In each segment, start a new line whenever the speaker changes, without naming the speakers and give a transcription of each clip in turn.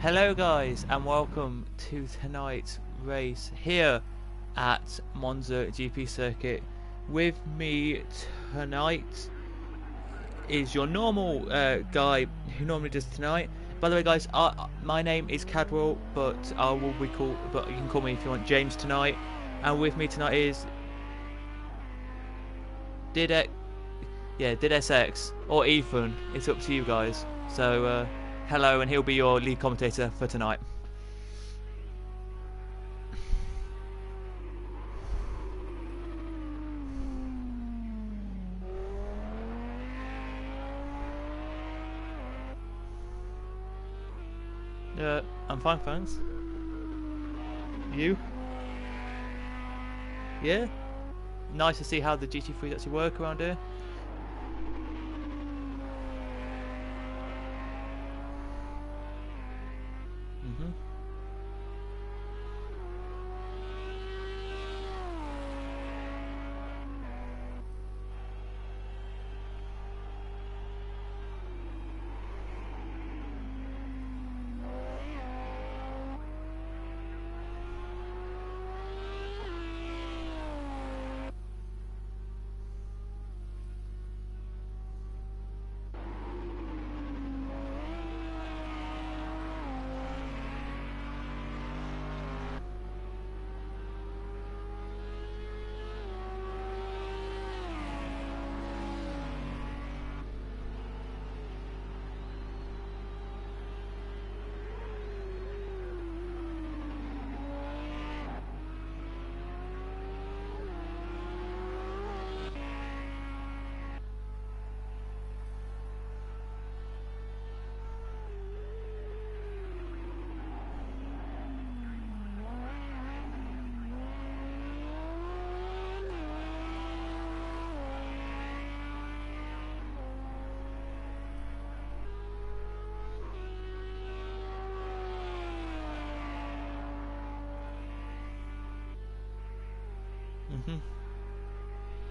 Hello guys and welcome to tonight's race here at Monza GP circuit. With me tonight is your normal guy who normally does tonight. By the way guys, my name is Cadwell, but you can call me if you want James tonight. And with me tonight is DidSX or Ethan. It's up to you guys. So hello, and he'll be your lead commentator for tonight. I'm fine, thanks. You? Yeah? Nice to see how the GT3s actually work around here.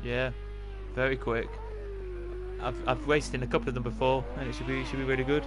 Yeah, very quick. I've raced in a couple of them before, and it should be really good.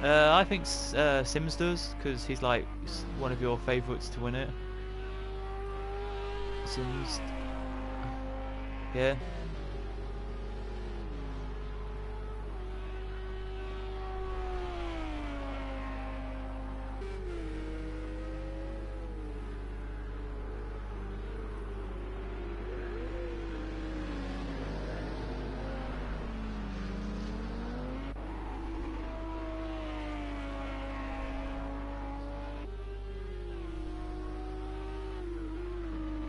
I think Sims does, because he's like one of your favourites to win it. Sims. Yeah.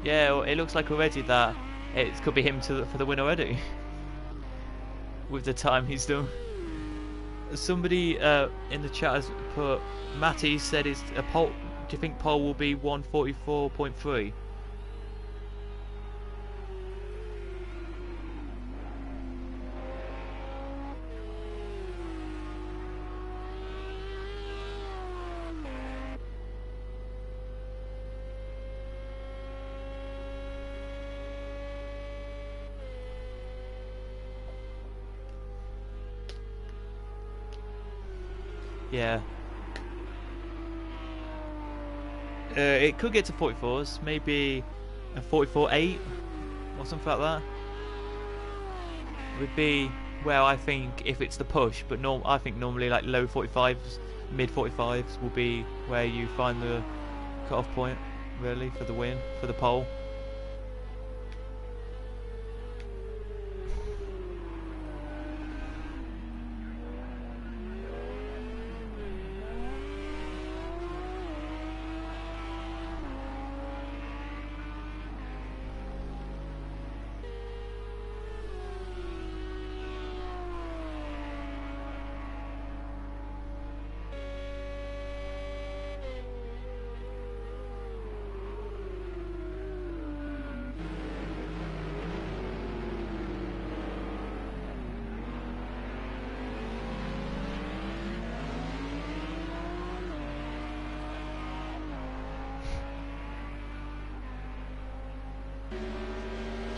Yeah, well, it looks like already that it could be him for the win already. With the time he's done. Somebody in the chat has put, Matty said is a pole. Do you think pole will be 1:44.3? Yeah. It could get to 44s, maybe a 44.8 or something like that. Would be well, I think, if it's the push, but I think normally like low 45s, mid 45s will be where you find the cut-off point, really, for the win, for the pole.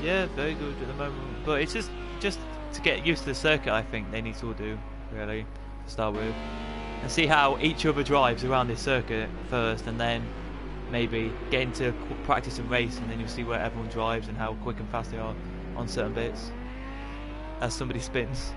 Yeah, very good at the moment, but it's just to get used to the circuit. I think they need to all do, really, to start with, and see how each other drives around this circuit first, and then maybe get into practice and race, and then you'll see where everyone drives and how quick and fast they are on certain bits as somebody spins.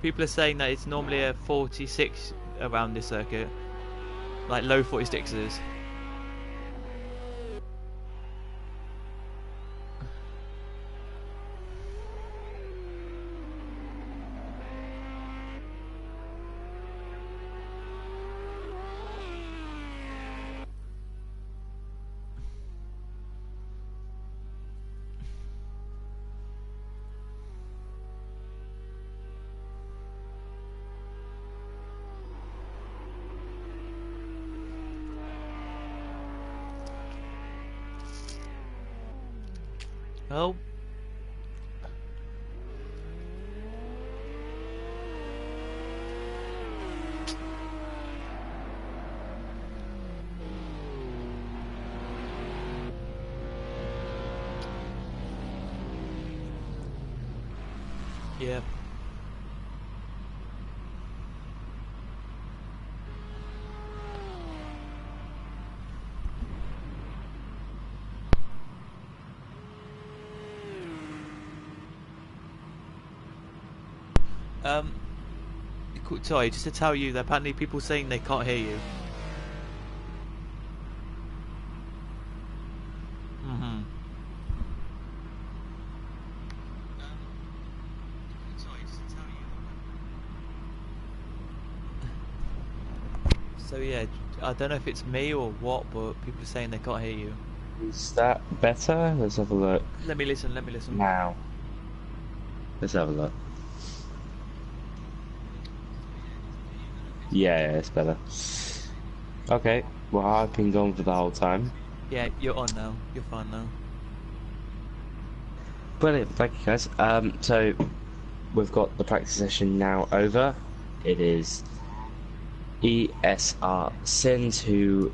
People are saying that it's normally a 46 around this circuit, like low 46s. Well, yeah. Sorry, just to tell you that apparently people saying they can't hear you. So yeah, I don't know if it's me or what, but people are saying they can't hear you.
Is that better? Let's have a look.
Let me listen.
Now. Let's have a look. Yeah, it's better. Okay, well, I've been gone for the whole time.
Yeah, you're on now. You're fine now.
Brilliant, thank you guys. So, we've got the practice session now over. It is ESR Sins who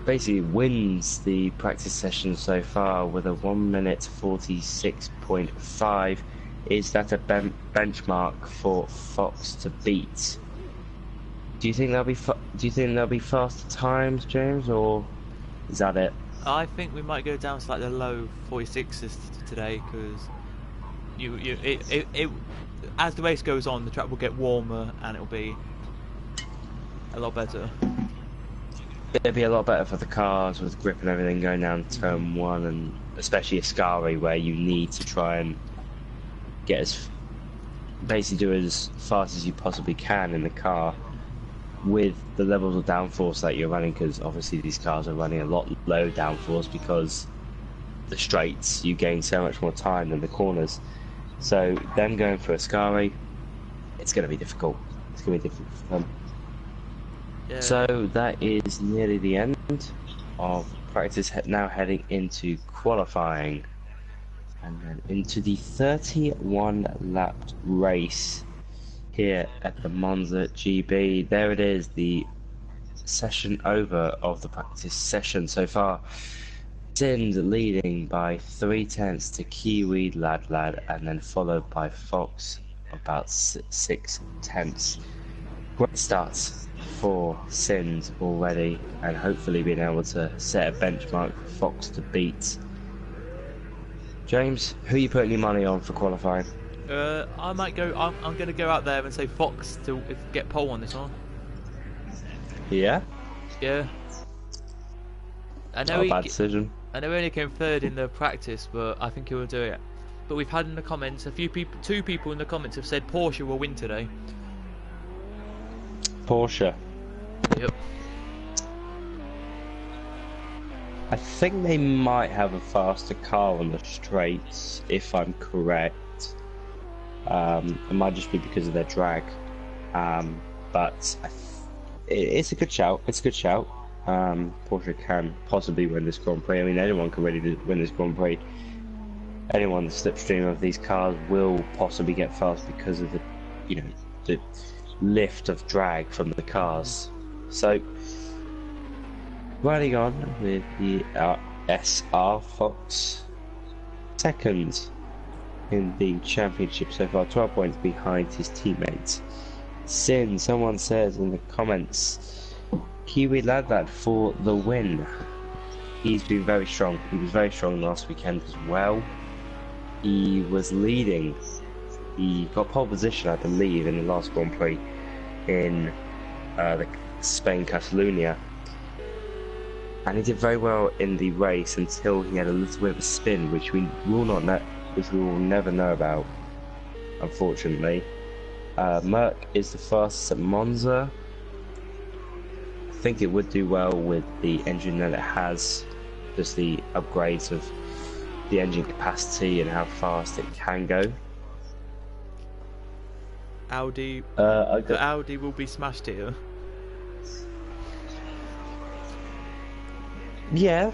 basically wins the practice session so far with a 1 minute 46.5. Is that a benchmark for Fox to beat? Do you think there'll be faster times, James, or is that it?
I think we might go down to like the low 46s today, because as the race goes on, the track will get warmer and it'll be a lot better.
It'll be a lot better for the cars with grip and everything going down turn 1, and especially Ascari, where you need to try and basically do as fast as you possibly can in the car with the levels of downforce that you're running, because obviously these cars are running a lot low downforce because the straights you gain so much more time than the corners. So them going for Ascari, it's going to be difficult. It's going to be difficult for them. Yeah. So that is nearly the end of practice. Now heading into qualifying, and then into the 31 lap race here at the Monza GB. There it is, the session over of the practice session so far. Sind leading by 3/10 to Kiwi Lad, and then followed by Fox about 6/10. Great starts for Sind already, and hopefully being able to set a benchmark for Fox to beat. James, who are you putting your money on for qualifying?
I might go. I'm going to go out there and say Fox to get pole on this one.
Yeah.
Yeah. I know.
Not a bad decision.
I know he only came third in the practice, but I think he will do it. But we've had in the comments two people in the comments have said Porsche will win today.
Porsche.
Yep.
I think they might have a faster car on the straights, if I'm correct. It might just be because of their drag, but it's a good shout. It's a good shout. Porsche can possibly win this Grand Prix. I mean, anyone can really win this Grand Prix. Anyone the slipstream of these cars will possibly get fast because of the lift of drag from the cars. So, riding on with the SR Fox, second in the championship so far, 12 points behind his teammates. Sin, someone says in the comments, Kiwi Lad for the win. He's been very strong. He was very strong last weekend as well. He was leading. He got pole position, I believe, in the last Grand Prix in the Spain Catalonia. And he did very well in the race until he had a little bit of a spin, which we will never know about, unfortunately. Merc is the fastest at Monza. I think it would do well with the engine that it has, just the upgrades of the engine capacity and how fast it can go.
The Audi will be smashed here. Yeah,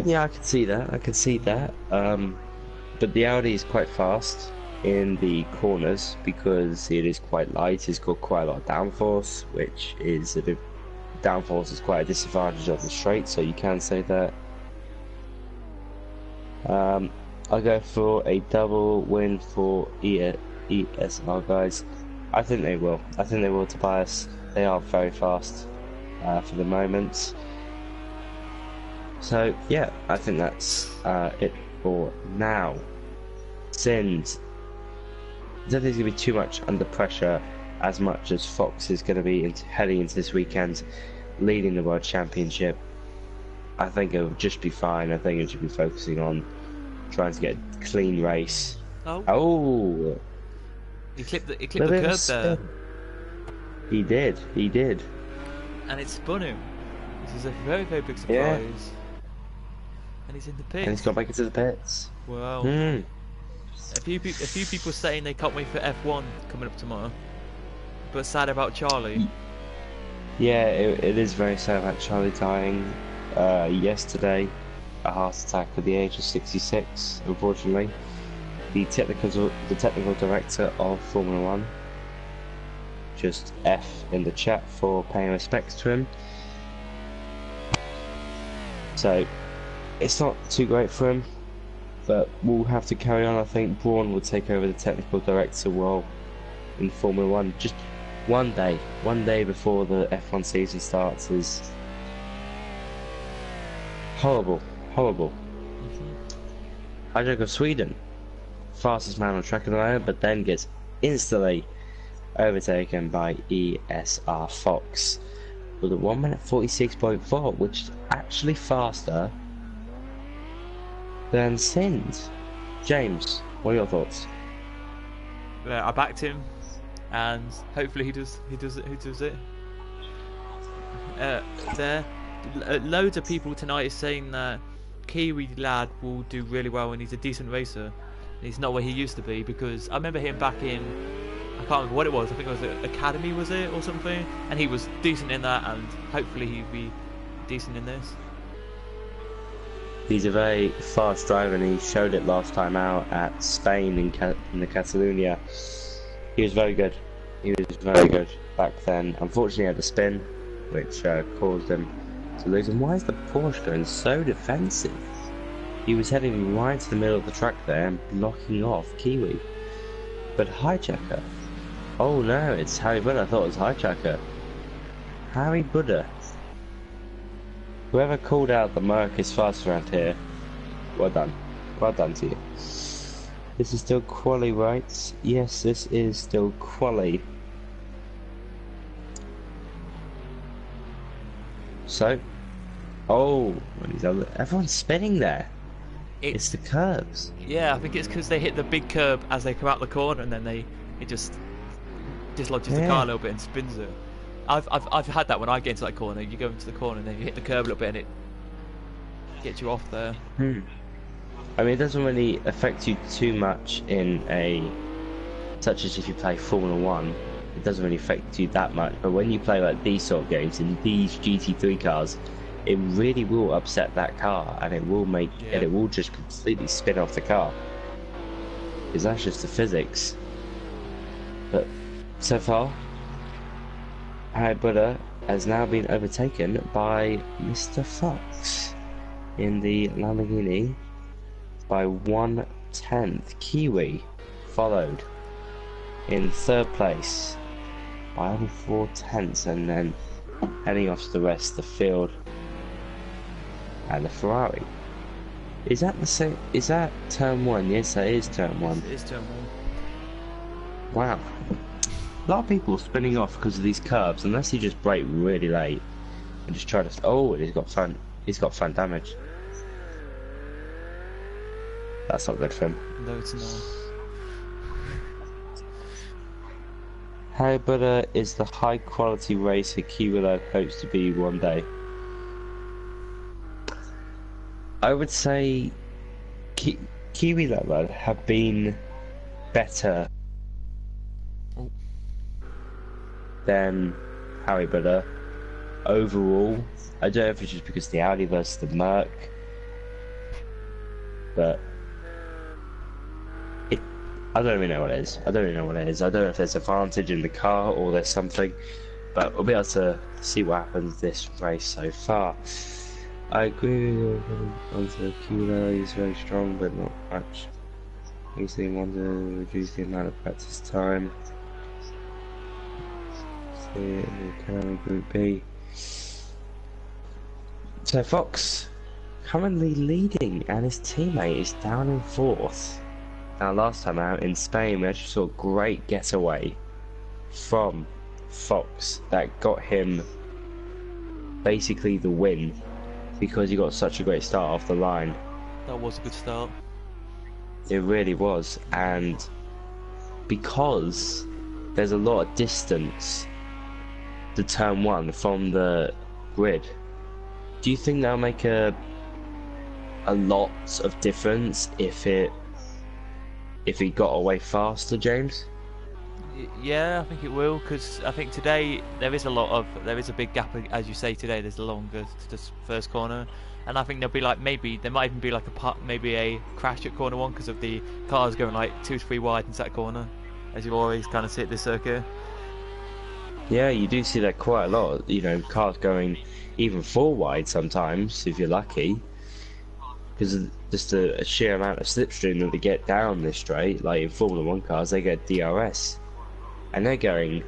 I can see that. But the Audi is quite fast in the corners because it is quite light. It's got quite a lot of downforce, which is downforce is quite a disadvantage on the straight, so you can say that. I'll go for a double win for ESR, guys. I think they will. Tobias. They are very fast for the moment. So yeah, I think that's it for now. Sind, I don't think he's going to be too much under pressure as much as Fox is going to be heading into this weekend, leading the World Championship. I think it will just be fine. I think it should be focusing on trying to get a clean race. Oh!
He clipped the curb there.
He did.
And it spun him. This is a very, very big surprise. Yeah. And he's in the pits.
And he's got back into the pits.
Wow. A few people saying they can't wait for F1 coming up tomorrow. But sad about Charlie.
Yeah, it is very sad about Charlie dying yesterday. A heart attack at the age of 66, unfortunately. the technical director of Formula One. Just F in the chat for paying respects to him. So it's not too great for him, but we'll have to carry on. I think Braun will take over the technical director role in Formula One just one day before the F1 season starts is horrible. Hijack of Sweden, fastest man on track at the moment, but then gets instantly overtaken by ESR Fox with a 1 minute 46.4, which is actually faster than Sins. James, what are your thoughts?
I backed him, and hopefully he does it. Loads of people tonight is saying that Kiwi lad will do really well and he's a decent racer. He's not where he used to be, because I remember him back in, I can't remember what it was, I think it was Academy, was it, or something, and he was decent in that, and hopefully he'd be decent in this.
He's a very fast driver, and he showed it last time out at Spain in the Catalonia. He was very good. He was very good back then. Unfortunately, he had a spin, which caused him to lose. And why is the Porsche going so defensive? He was heading right to the middle of the track there and blocking off Kiwi. But Hijacker. Oh no, it's Harry Buddha. I thought it was Hijacker. Harry Buddha. Whoever called out the Merc is fast around here, well done. Well done to you. This is still quali, right? Yes, this is still quali. So, oh, everyone's spinning there. It's the curves.
Yeah, I think it's because they hit the big curb as they come out the corner, and then it just dislodges the car a little bit and spins it. I've had that when I get into that corner. You go into the corner and then you hit the curb a little bit and it gets you off there.
I mean, it doesn't really affect you too much such as if you play Formula 1. It doesn't really affect you that much. But when you play like these sort of games in these GT3 cars, it really will upset that car, and it will it will just completely spin off the car. Because that's just the physics. But so far, Harry Buddha has now been overtaken by Mr. Fox in the Lamborghini by 1/10. Kiwi followed in third place by only 4/10, and then heading off to the rest of the field and the Ferrari. Is that the same? Is that turn 1? Yes, that is turn 1.
It is turn 1.
Wow. A lot of people spinning off because of these curbs, unless you just brake really late and just try to. Oh, he's got front damage. That's not good for him.
No, it's not.
Harry Buddha is the high quality racer Kiwi hopes to be one day. I would say Kiwi Lad have been better than Harry Buddha overall. I don't know if it's just because the Audi versus the Merc, but I don't really know what it is. I don't know if there's advantage in the car or there's something, but we'll be able to see what happens this race so far. I agree with you. Monza Kilo is very strong, but not much. Usually Monza reduce the amount of practice time. See it in the Academy Group B. So Fox currently leading, and his teammate is down in 4th. Now, last time out in Spain, we actually saw a great getaway from Fox that got him basically the win, because he got such a great start off the line.
That was a good start.
It really was, and because there's a lot of distance to turn 1 from the grid, do you think that'll make a lot of difference if he got away faster, James?
Yeah, I think it will, because I think today there is a big gap, as you say. Today there's longer to this first corner, and I think there'll be like, maybe there might even be like maybe a crash at corner one because of the cars going like 2 to 3 wide into that corner, as you always kind of see at this circuit.
Yeah, you do see that quite a lot. You know, cars going even 4 wide sometimes if you're lucky, because of just a sheer amount of slipstream that they get down this straight. Like in Formula One cars, they get DRS, and they're going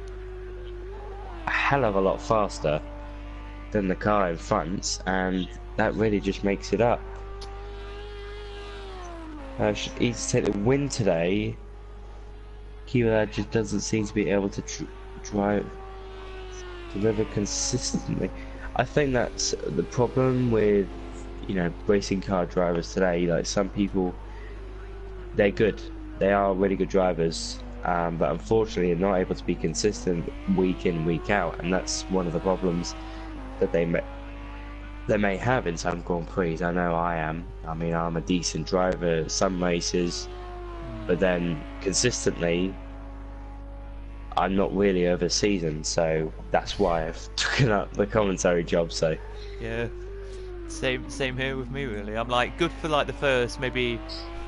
a hell of a lot faster than the car in front, and that really just makes it up. He's to take the win today. Kiwa just doesn't seem to be able to deliver consistently. I think that's the problem with, you know, racing car drivers today. Like, some people, they're good, they are really good drivers, but unfortunately they're not able to be consistent week in, week out, and that's one of the problems that they may have in some Grand Prix. I know I am. I mean, I'm a decent driver some races, but then consistently I'm not really over season, so that's why I've taken up the commentary job. So
Yeah, same here with me really. I'm like good for like the first maybe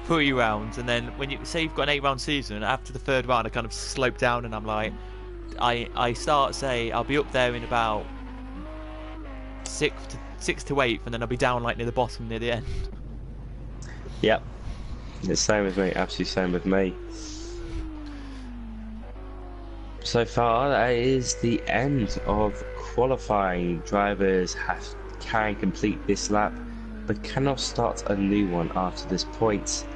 3 rounds, and then when you say you've got an 8-round season, after the third round I kind of slope down, and I'm like, I start, say I'll be up there in about 6th to 8th, and then I'll be down like near the bottom near the end.
yep, it's the same with me, absolutely same with me. So far, that is the end of qualifying. Drivers can complete this lap, but cannot start a new one after this point.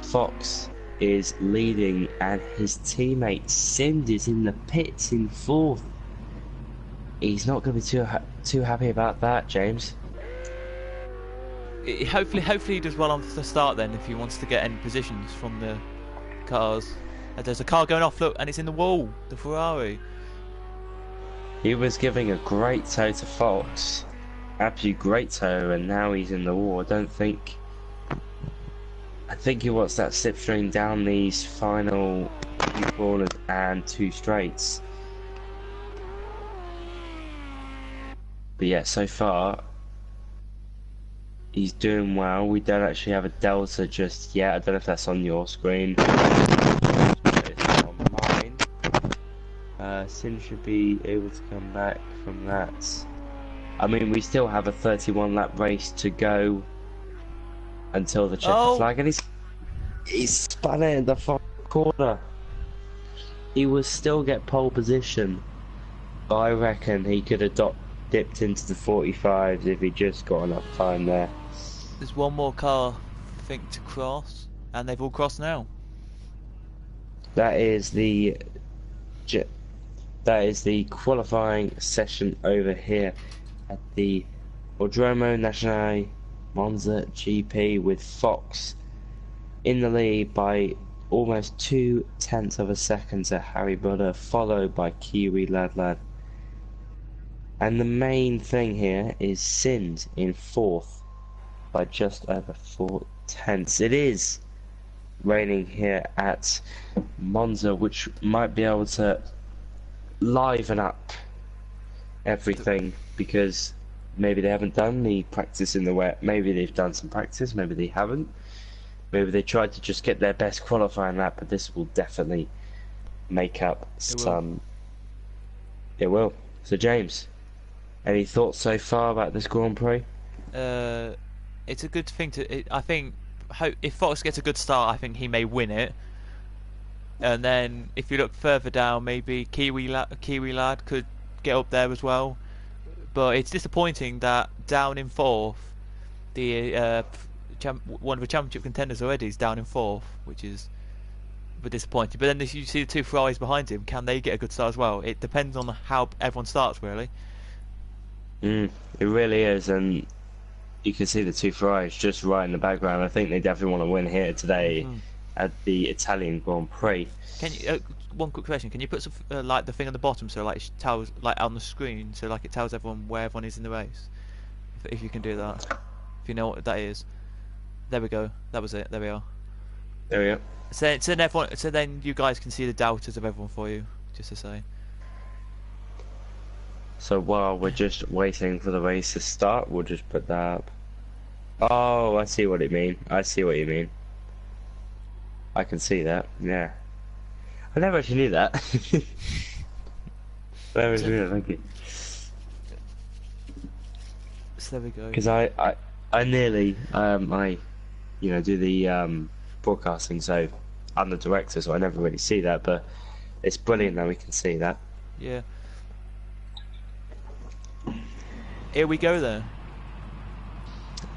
Fox is leading, and his teammate Sind is in the pits in 4th. He's not going to be too happy about that, James.
Hopefully he does well on the start then, if he wants to get any positions from the cars. There's a car going off, look, and it's in the wall, the Ferrari.
He was giving a great tow to Fox, absolute great tow, and now he's in the wall. I think he wants that slipstream down these final 2 corners and 2 straights. But yeah, so far he's doing well. We don't actually have a delta just yet. I don't know if that's on your screen. It's on mine. Sin should be able to come back from that. I mean, we still have a 31 lap race to go until the checkered flag, and he's spun it in the final corner. He will still get pole position, but I reckon he could have dipped into the 45s if he just got enough time there.
There's one more car, I think, to cross, and they've all crossed now.
That is the qualifying session over here at the Autódromo Nacional Monza GP, with Fox in the lead by almost 0.2 of a second to Harry Butter, followed by Kiwi Lad. And the main thing here is Sind in 4th by just over 0.4. It is raining here at Monza, which might be able to liven up everything, because maybe they haven't done the practice in the wet. Maybe they've done some practice, maybe they haven't. Maybe they tried to just get their best qualifying lap, but this will definitely make up some. It will. So James, any thoughts so far about this Grand Prix?
It's a good thing I think if Fox gets a good start, I think he may win it. And then if you look further down, maybe Kiwi Lad could get up there as well. But it's disappointing that down in 4th, the one of the championship contenders already is down in 4th, which is a bit disappointing. But then you see the 2 Ferraris behind him. Can they get a good start as well? It depends on how everyone starts, really.
It really is, and you can see the 2 Ferraris just right in the background. I think they definitely want to win here today at the Italian Grand Prix.
Can you? One quick question: can you put some like the thing on the bottom, so like it tells, like on the screen, so like it tells everyone where everyone is in the race? If you can do that, if you know what that is. There we go. That was it. There we are.
There we go.
So then you guys can see the doubters of everyone for you, just to say.
So while we're just waiting for the race to start, we'll just put that up. Oh, I see what it mean. I see what you mean. I can see that. Yeah. I never actually knew that. I never actually knew that. Thank you.
So there we go.
Because I nearly do the broadcasting, so I'm the director, so I never really see that, but it's brilliant that we can see that.
Yeah. Here we go then.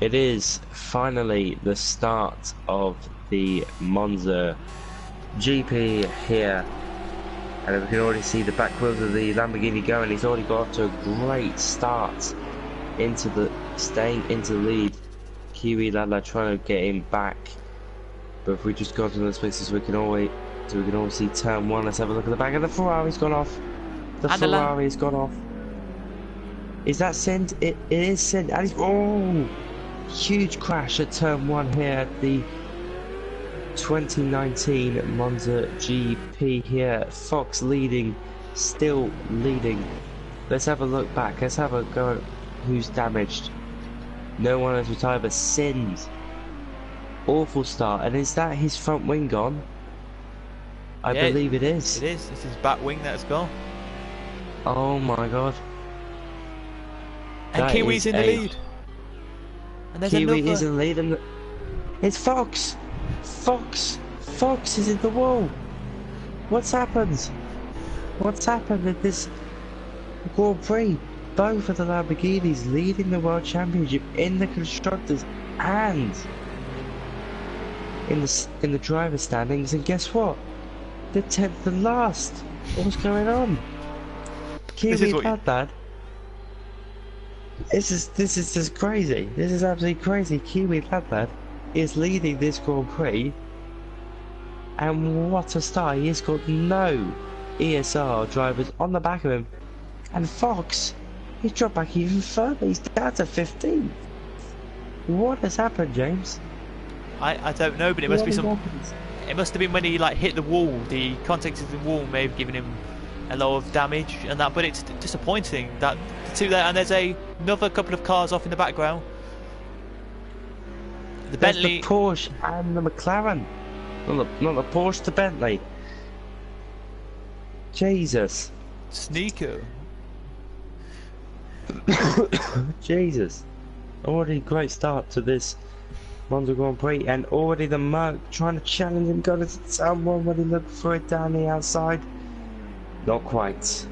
It is finally the start of the Monza GP here, and we can already see the back wheels of the Lamborghini going. He's already got off to a great start staying into the lead. Kiwi Lala trying to get him back, but if we just go to those places, we can always see turn one. Let's have a look at the back, and the Ferrari's gone off. The Ferrari's gone off. Is that Sind? It is Sind, and he's huge crash at turn one here at the 2019 Monza GP here. Fox leading, still leading. Let's have a look back. Let's have a go at who's damaged. No one has retired but Sind. Awful start. And is that his front wing gone? I believe it is.
It is. It's his back wing that's gone.
Oh my god.
And Kiwi's in the lead. And there's
Kiwi is in the lead, and it's Fox. Fox is in the wall. What's happened? What's happened at this Grand Prix? Both of the Lamborghinis leading the World Championship in the constructors and in the driver standings, and guess what? They're 10th and last. What's going on? Kiwi bad. This is just crazy. This is absolutely crazy. Kiwi Lad is leading this Grand Prix, and what a start! He has got no ESR drivers on the back of him, and Fox, he's dropped back even further. He's down to 15. What has happened, James?
I don't know, but it must be some. It must have been when he hit the wall. The contact of the wall may have given him a lot of damage and that, but it's disappointing that the two there, and there's another couple of cars off in the background. The Bentley,
the Porsche and the McLaren. Not the Porsche, the Bentley. Jesus.
Sneaker.
Jesus. Already great start to this Monza Grand Prix, and already the Merc trying to challenge him, going to someone when he looked for it down the outside. Not quite.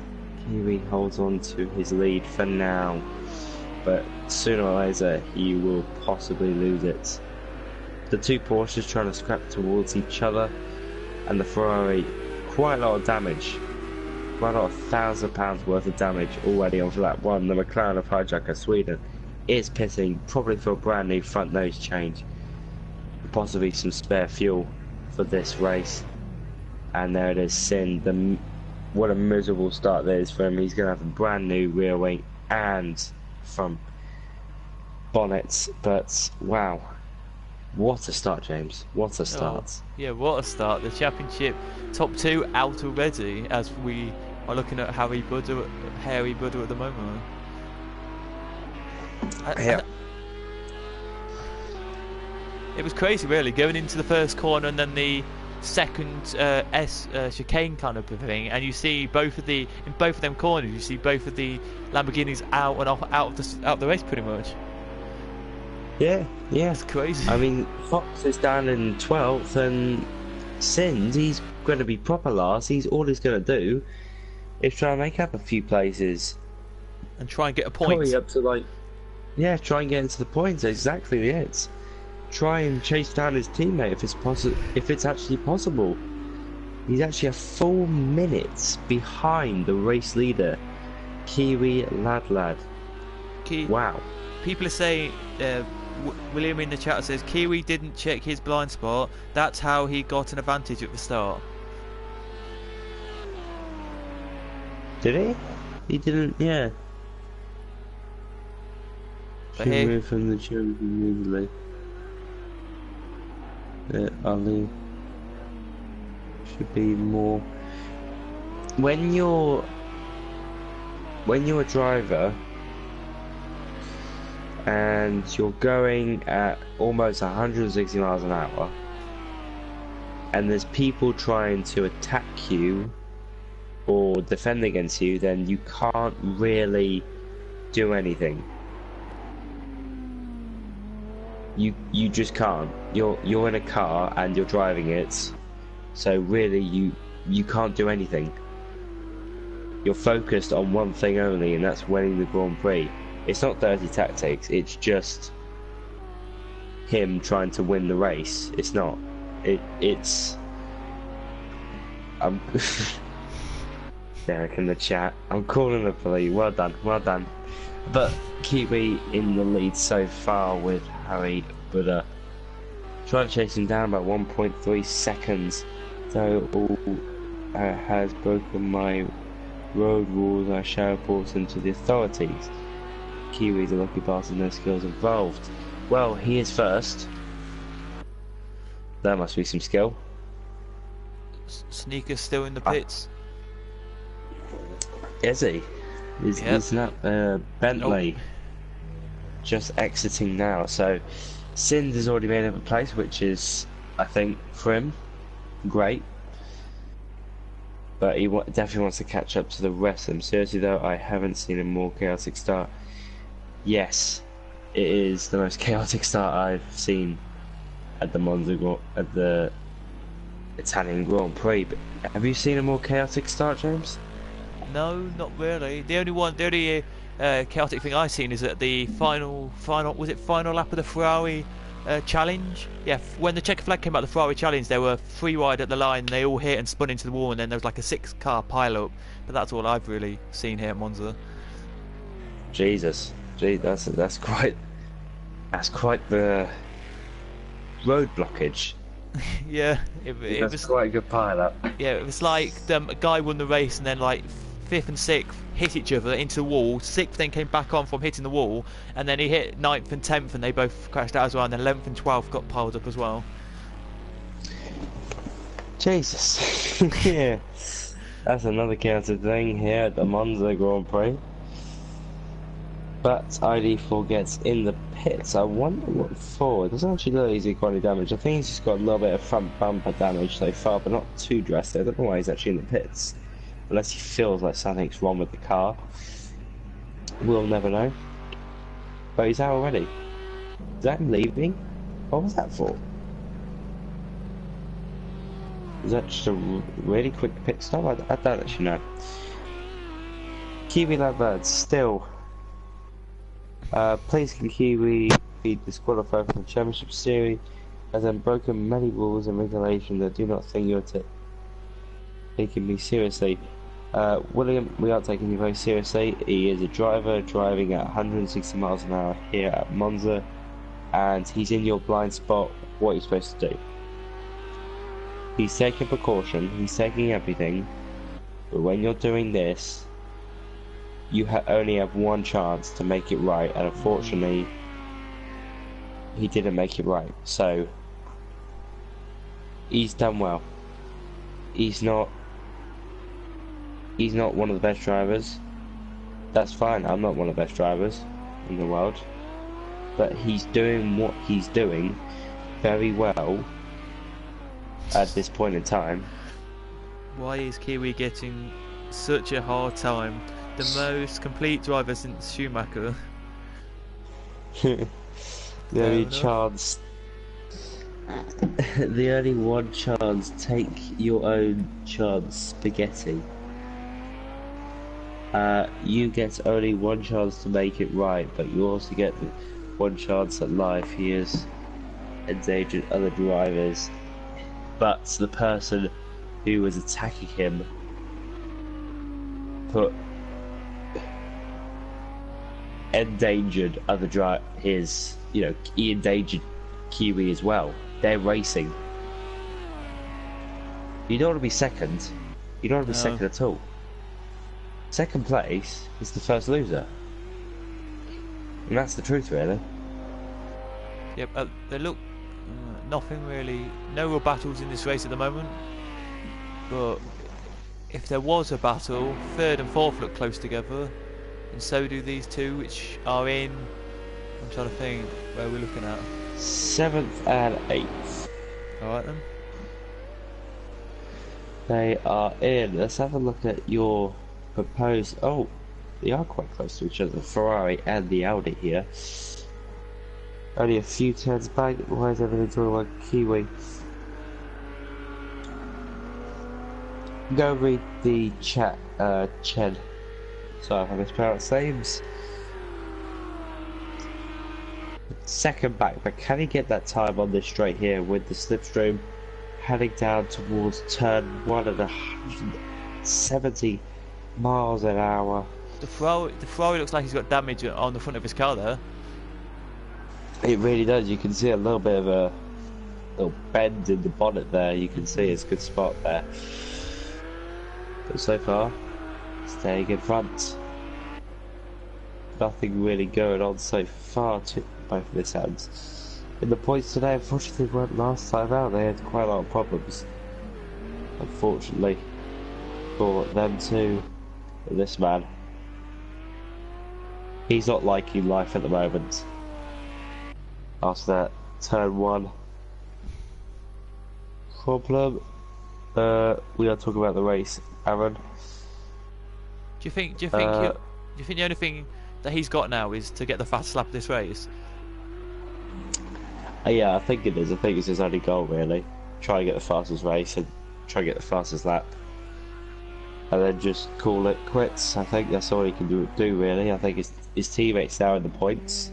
Kiwi holds on to his lead for now, but sooner or later he will possibly lose it. The two Porsches trying to scrap towards each other, and the Ferrari, quite a lot of damage. Quite a lot of £1,000 worth of damage already onto that one. The McLaren of Hijacker Sweden is pitting, probably for a brand new front nose change, possibly some spare fuel for this race. And there it is, Sin. What a miserable start there is for him. He's going to have a brand new rear wing and front bonnets, but wow, what a start, James. What a start.
Yeah, what a start. The championship top two out already, as we are looking at Harry Buddha at the moment.
Yeah.
It was crazy, really, going into the first corner and then the second chicane kind of thing, and you see in both of them corners, you see both of the Lamborghinis out of the race pretty much.
Yeah.
It's crazy.
I mean, Fox is down in 12th, and Sins, he's going to be proper last. All he's going to do is try and make up a few places
and try and get a point.
Probably up to try and get into the points. Exactly it. Try and chase down his teammate if it's actually possible. He's actually a full minute behind the race leader, Kiwi Lad. Wow.
People are saying, William in the chat says, Kiwi didn't check his blind spot. That's how he got an advantage at the start.
Did he? He didn't, yeah.
But
He moved from the children immediately. Ali. should be more. When you're a driver and you're going at almost 160 miles an hour, and there's people trying to attack you or defend against you, then you can't really do anything. You just can't. You're in a car and you're driving it, so really you can't do anything. You're focused on one thing only, and that's winning the Grand Prix. It's not dirty tactics, it's just him trying to win the race. It's not. It's Derek in the chat, I'm calling the police. Well done, well done. But Kiwi in the lead so far with Harry Buddha. Trying to chase him down by 1.3 seconds. So all has broken my road rules. I shall report them to the authorities. Kiwi's a lucky bastard, no skills involved. Well, he is first. There must be some skill.
Sneaker's still in the pits.
Is he? Is that Bentley just exiting now? So Sind has already made up a place, which is, I think, for him, great. But he definitely wants to catch up to the rest of them. Seriously though, I haven't seen a more chaotic start. Yes, it is the most chaotic start I've seen at the Monza, at the Italian Grand Prix. But have you seen a more chaotic start, James?
No, not really. The only chaotic thing I've seen is at the final lap of the Ferrari challenge? Yeah, when the checker flag came out of the Ferrari challenge, there were 3 wide at the line, and they all hit and spun into the wall, and then there was like a 6-car pile-up. But that's all I've really seen here at Monza.
Jesus, gee, that's quite the road blockage.
Yeah, it was
quite a good pile-up.
Yeah, it was like a guy won the race, and then like 5th and 6th hit each other into the wall. 6th then came back on from hitting the wall, and then he hit 9th and 10th, and they both crashed out as well. And then 11th and 12th got piled up as well.
Jesus, yeah, that's another chaotic thing here at the Monza Grand Prix. But ID4 gets in the pits. I wonder what for. It doesn't actually look like he's got any damage. I think he's just got a little bit of front bumper damage so far, but not too drastic. I don't know why he's actually in the pits. Unless he feels like something's wrong with the car. We'll never know. But he's out already. Is that him leaving? What was that for? Is that just a really quick pit stop? I don't actually know. Kiwi Lovebirds still. Please can Kiwi be disqualified from the Championship Series as I've broken many rules and regulations that do not think you're taking me seriously. William, we are taking you very seriously. He is a driver driving at 160 miles an hour here at Monza, and he's in your blind spot. What are you supposed to do? He's taking precaution, he's taking everything, but when you're doing this, you only have one chance to make it right, and unfortunately, he didn't make it right. So, he's done well. He's not one of the best drivers. That's fine, I'm not one of the best drivers in the world. But he's doing what he's doing very well at this point in time.
Why is Kiwi getting such a hard time? The most complete driver since Schumacher.
The only chance. The only one chance. Take your own chance, spaghetti. You get only one chance to make it right, but you also get one chance at life. He has endangered other drivers, but the person who was attacking him endangered other he endangered Kiwi as well. They're racing. You don't want to be second. You don't want to be second at all. Second place is the first loser. And that's the truth, really.
Yep, they look nothing really. No real battles in this race at the moment. but if there was a battle, third and fourth look close together, and so do these two, which are in. I'm trying to think where we're looking at.
7th and 8th.
Alright then.
They are in. Let's have a look at your proposed. Oh, they are quite close to each other. The Ferrari and the Audi here. Only a few turns back. Why is everything doing like Kiwi? Go read the chat, Chen. Sorry if I mispronounced names. Second back, but can he get that time on this straight here with the slipstream heading down towards turn 1 at 170 miles an hour?
The Ferrari looks like he's got damage on the front of his car there.
It really does. You can see a little bit of a little bend in the bonnet there. You can see it's a good spot there. But so far, staying in front. Nothing really going on so far to both of this hands. In the points today, unfortunately, weren't last time out. They had quite a lot of problems. Unfortunately, for them too. But this man, he's not liking life at the moment. After that turn 1 problem, we are talking about the race, Aaron.
Do you think the only thing that he's got now is to get the fastest lap of this race?
Yeah, I think it is. I think it's his only goal, really. Try and get the fastest race and try and get the fastest lap. And then just call it quits. I think that's all he can do really. I think his teammates now in the points.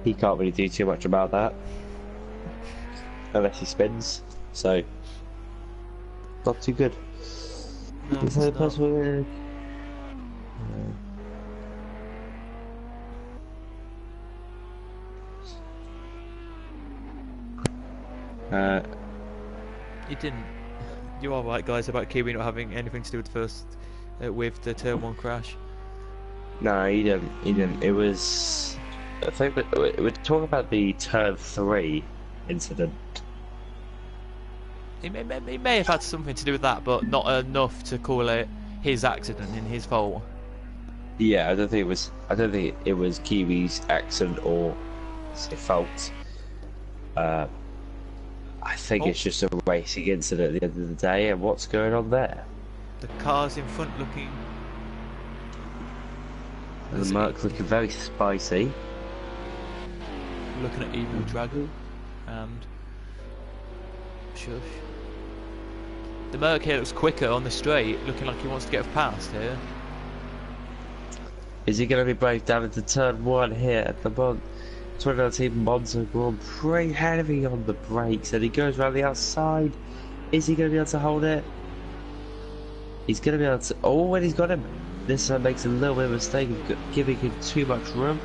He can't really do too much about that. Unless he spins. So, not too good.
No,
Is that the person
He didn't. You are right, guys, about Kiwi not having anything to do with the turn 1 crash.
No, he didn't. He didn't. It was. I think we're talking about the turn 3 incident.
He may have had something to do with that, but not enough to call it his accident and his fault.
Yeah, I don't think it was Kiwi's accident or fault. I think it's just a racing incident at the end of the day, and what's going on there?
The cars in front looking.
And the Merc looking very spicy.
Looking at Evil Dragon and Shush. The Merc here looks quicker on the straight, looking like he wants to get past here.
Is he going to be brave down into turn 1 here at the 2019 Monza Grand Prix? Heavy on the brakes, and he goes around the outside. Is he going to be able to hold it? He's going to be able to. Oh, and he's got him. This makes a little bit of a mistake of giving him too much room,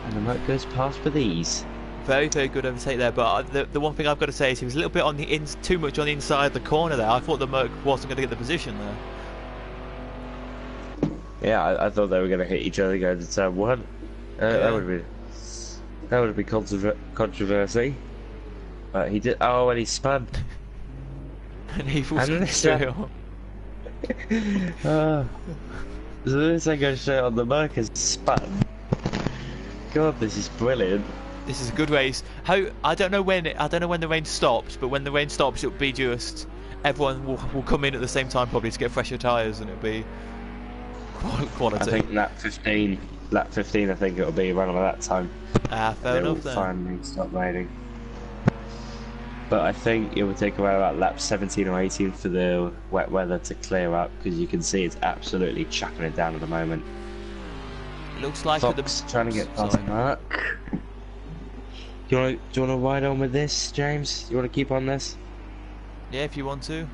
and the Merc goes past with ease.
Very, very good overtake there, but the one thing I've got to say is he was a little bit on the too much on the inside of the corner there. I thought the Merc wasn't going to get the position there.
Yeah, I thought they were going to hit each other going to turn 1. That would be controversy. But he did. Oh, and he spun.
And he was straight on.
So this I go straight on the Merc has spun. God, this is brilliant.
This is a good race. I don't know when the rain stops, but when the rain stops, it'll be just everyone will come in at the same time probably to get fresher tyres, and it'll be quality.
I think lap 15. I think it'll be around about that time.
Fair enough then.
Finally stop raining. But I think it will take around about lap 17 or 18 for the wet weather to clear up, because you can see it's absolutely chucking it down at the moment.
It looks like
Fox trying to get past Mark. Do you want to ride on with this, James? You want to keep on this?
Yeah, if you want to.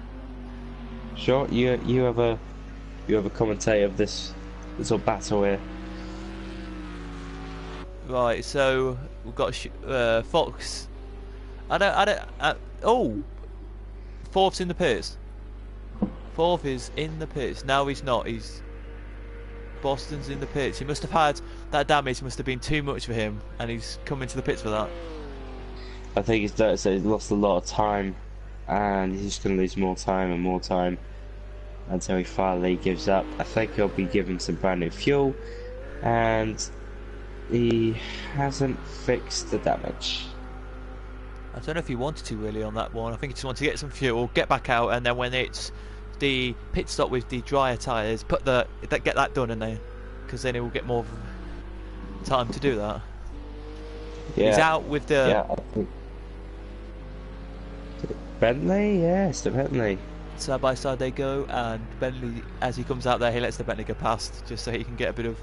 Sure. You have a commentator of this little battle here.
Right. So we've got Fox. Fourth's in the pits. Fourth is in the pits. Now he's not. Boston's in the pits. He must have had that damage. Must have been too much for him, and he's come into the pits for that.
I think he's lost a lot of time and he's just going to lose more time and more time until he finally gives up. I think he'll be given some brand new fuel, and he hasn't fixed the damage.
I don't know if he wanted to really on that one. I think he just wanted to get some fuel, get back out, and then when it's the pit stop with the drier tyres, get that done, and then because then he will get more time to do that.
Yeah.
He's out with the
I think Bentley. Yes, the Bentley.
Side by side they go, and Bentley, as he comes out there, he lets the Bentley go past just so he can get a bit of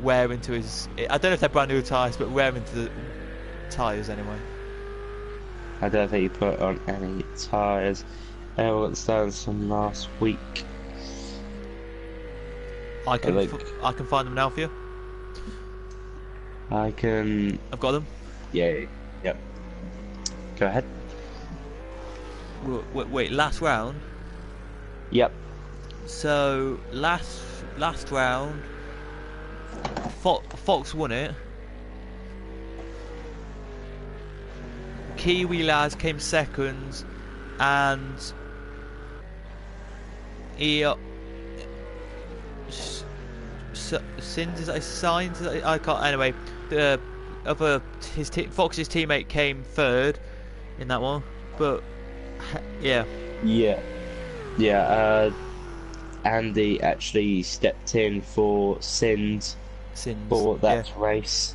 wear into his. I don't know if they're brand new tyres, but wear into the tyres anyway.
I don't think he put on any tyres. We've got the stands from last week.
I can find them now for you.
I've
got them.
Yeah. Yep. Go ahead.
Wait, last round.
Yep.
So last round, Fox won it. Kiwi lads came second, and he signs. I can't. Anyway, the Fox's teammate came third in that one, but yeah.
Andy actually stepped in for Sins for that race.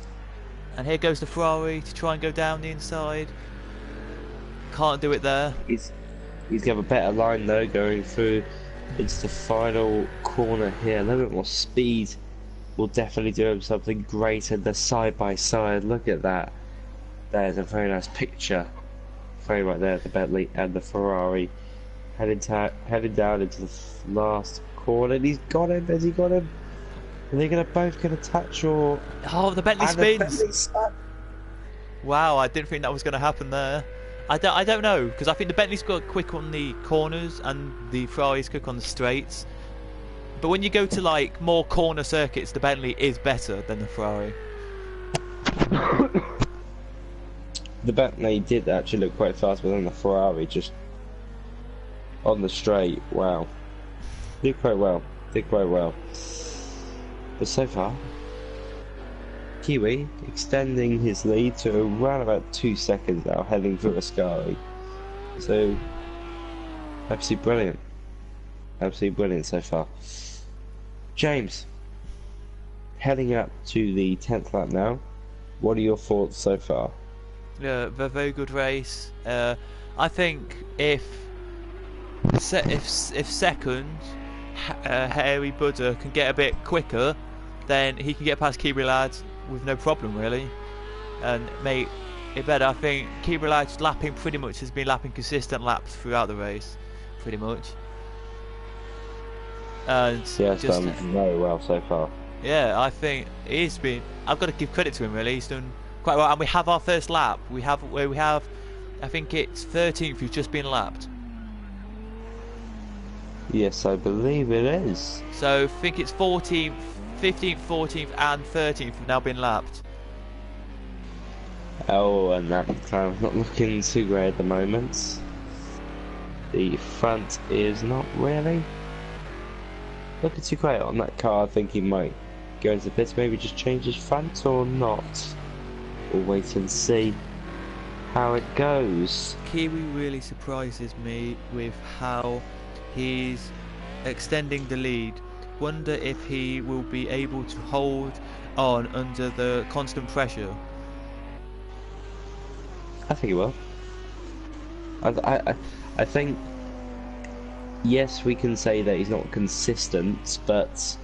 And here goes the Ferrari to try and go down the inside. Can't do it there.
He's got a better line though, going through into the final corner here. A little bit more speed will definitely do him something great. And the side by side, look at that. There's a very nice picture frame right there, the Bentley and the Ferrari heading down into the last corner. And he's got him. Has he got him? Are they both gonna touch, or?
Oh, the Bentley spins. Wow, I didn't think that was gonna happen there. I don't know, because I think the Bentley's got quick on the corners and the Ferrari's quick on the straights. But when you go to like more corner circuits, the Bentley is better than the Ferrari.
The Bentley did actually look quite fast, but then the Ferrari just on the straight. Wow, did quite well. But so far, Kiwi extending his lead to around about 2 seconds now, heading for Ascari. So, absolutely brilliant so far. James, heading up to the 10th lap now. What are your thoughts so far?
Yeah, a very good race. I think if second Harry Buddha can get a bit quicker, then he can get past Kiwi lads with no problem really, and make it better. I think Kiwi lads lapping pretty much has been lapping consistent laps throughout the race, pretty much. And
yeah, he's done very well so far.
Yeah, I think he's been. I've got to give credit to him really. He's done quite well, and we have our first lap. We have. I think it's 13th who's just been lapped.
Yes, I believe it is.
So I think it's 14th, 15th, 14th, and 13th have now been lapped.
Oh, and that car's not looking too great at the moment. The front is not really looking too great on that car. I think he might go into the pits, maybe just change his front or not. We'll wait and see how it goes.
Kiwi really surprises me with how he's extending the lead. Wonder if he will be able to hold on under the constant pressure.
I think he will. I think, yes, we can say that he's not consistent, but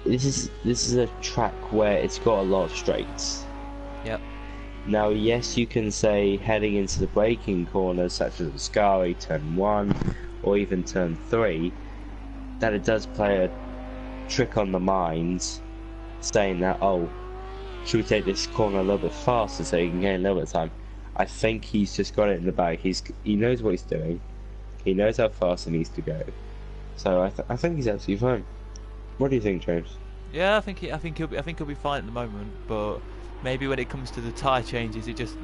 this is a track where it's got a lot of straights.
Yep.
Now, yes, you can say heading into the braking corners, such as Ascari, turn 1, or even turn 3, that it does play a trick on the mind, saying that, oh, should we take this corner a little bit faster so he can gain a little bit of time? I think he's just got it in the bag. He knows what he's doing. He knows how fast he needs to go. So I think he's absolutely fine. What do you think, James?
Yeah, I think he'll be fine at the moment, but maybe when it comes to the tyre changes, it just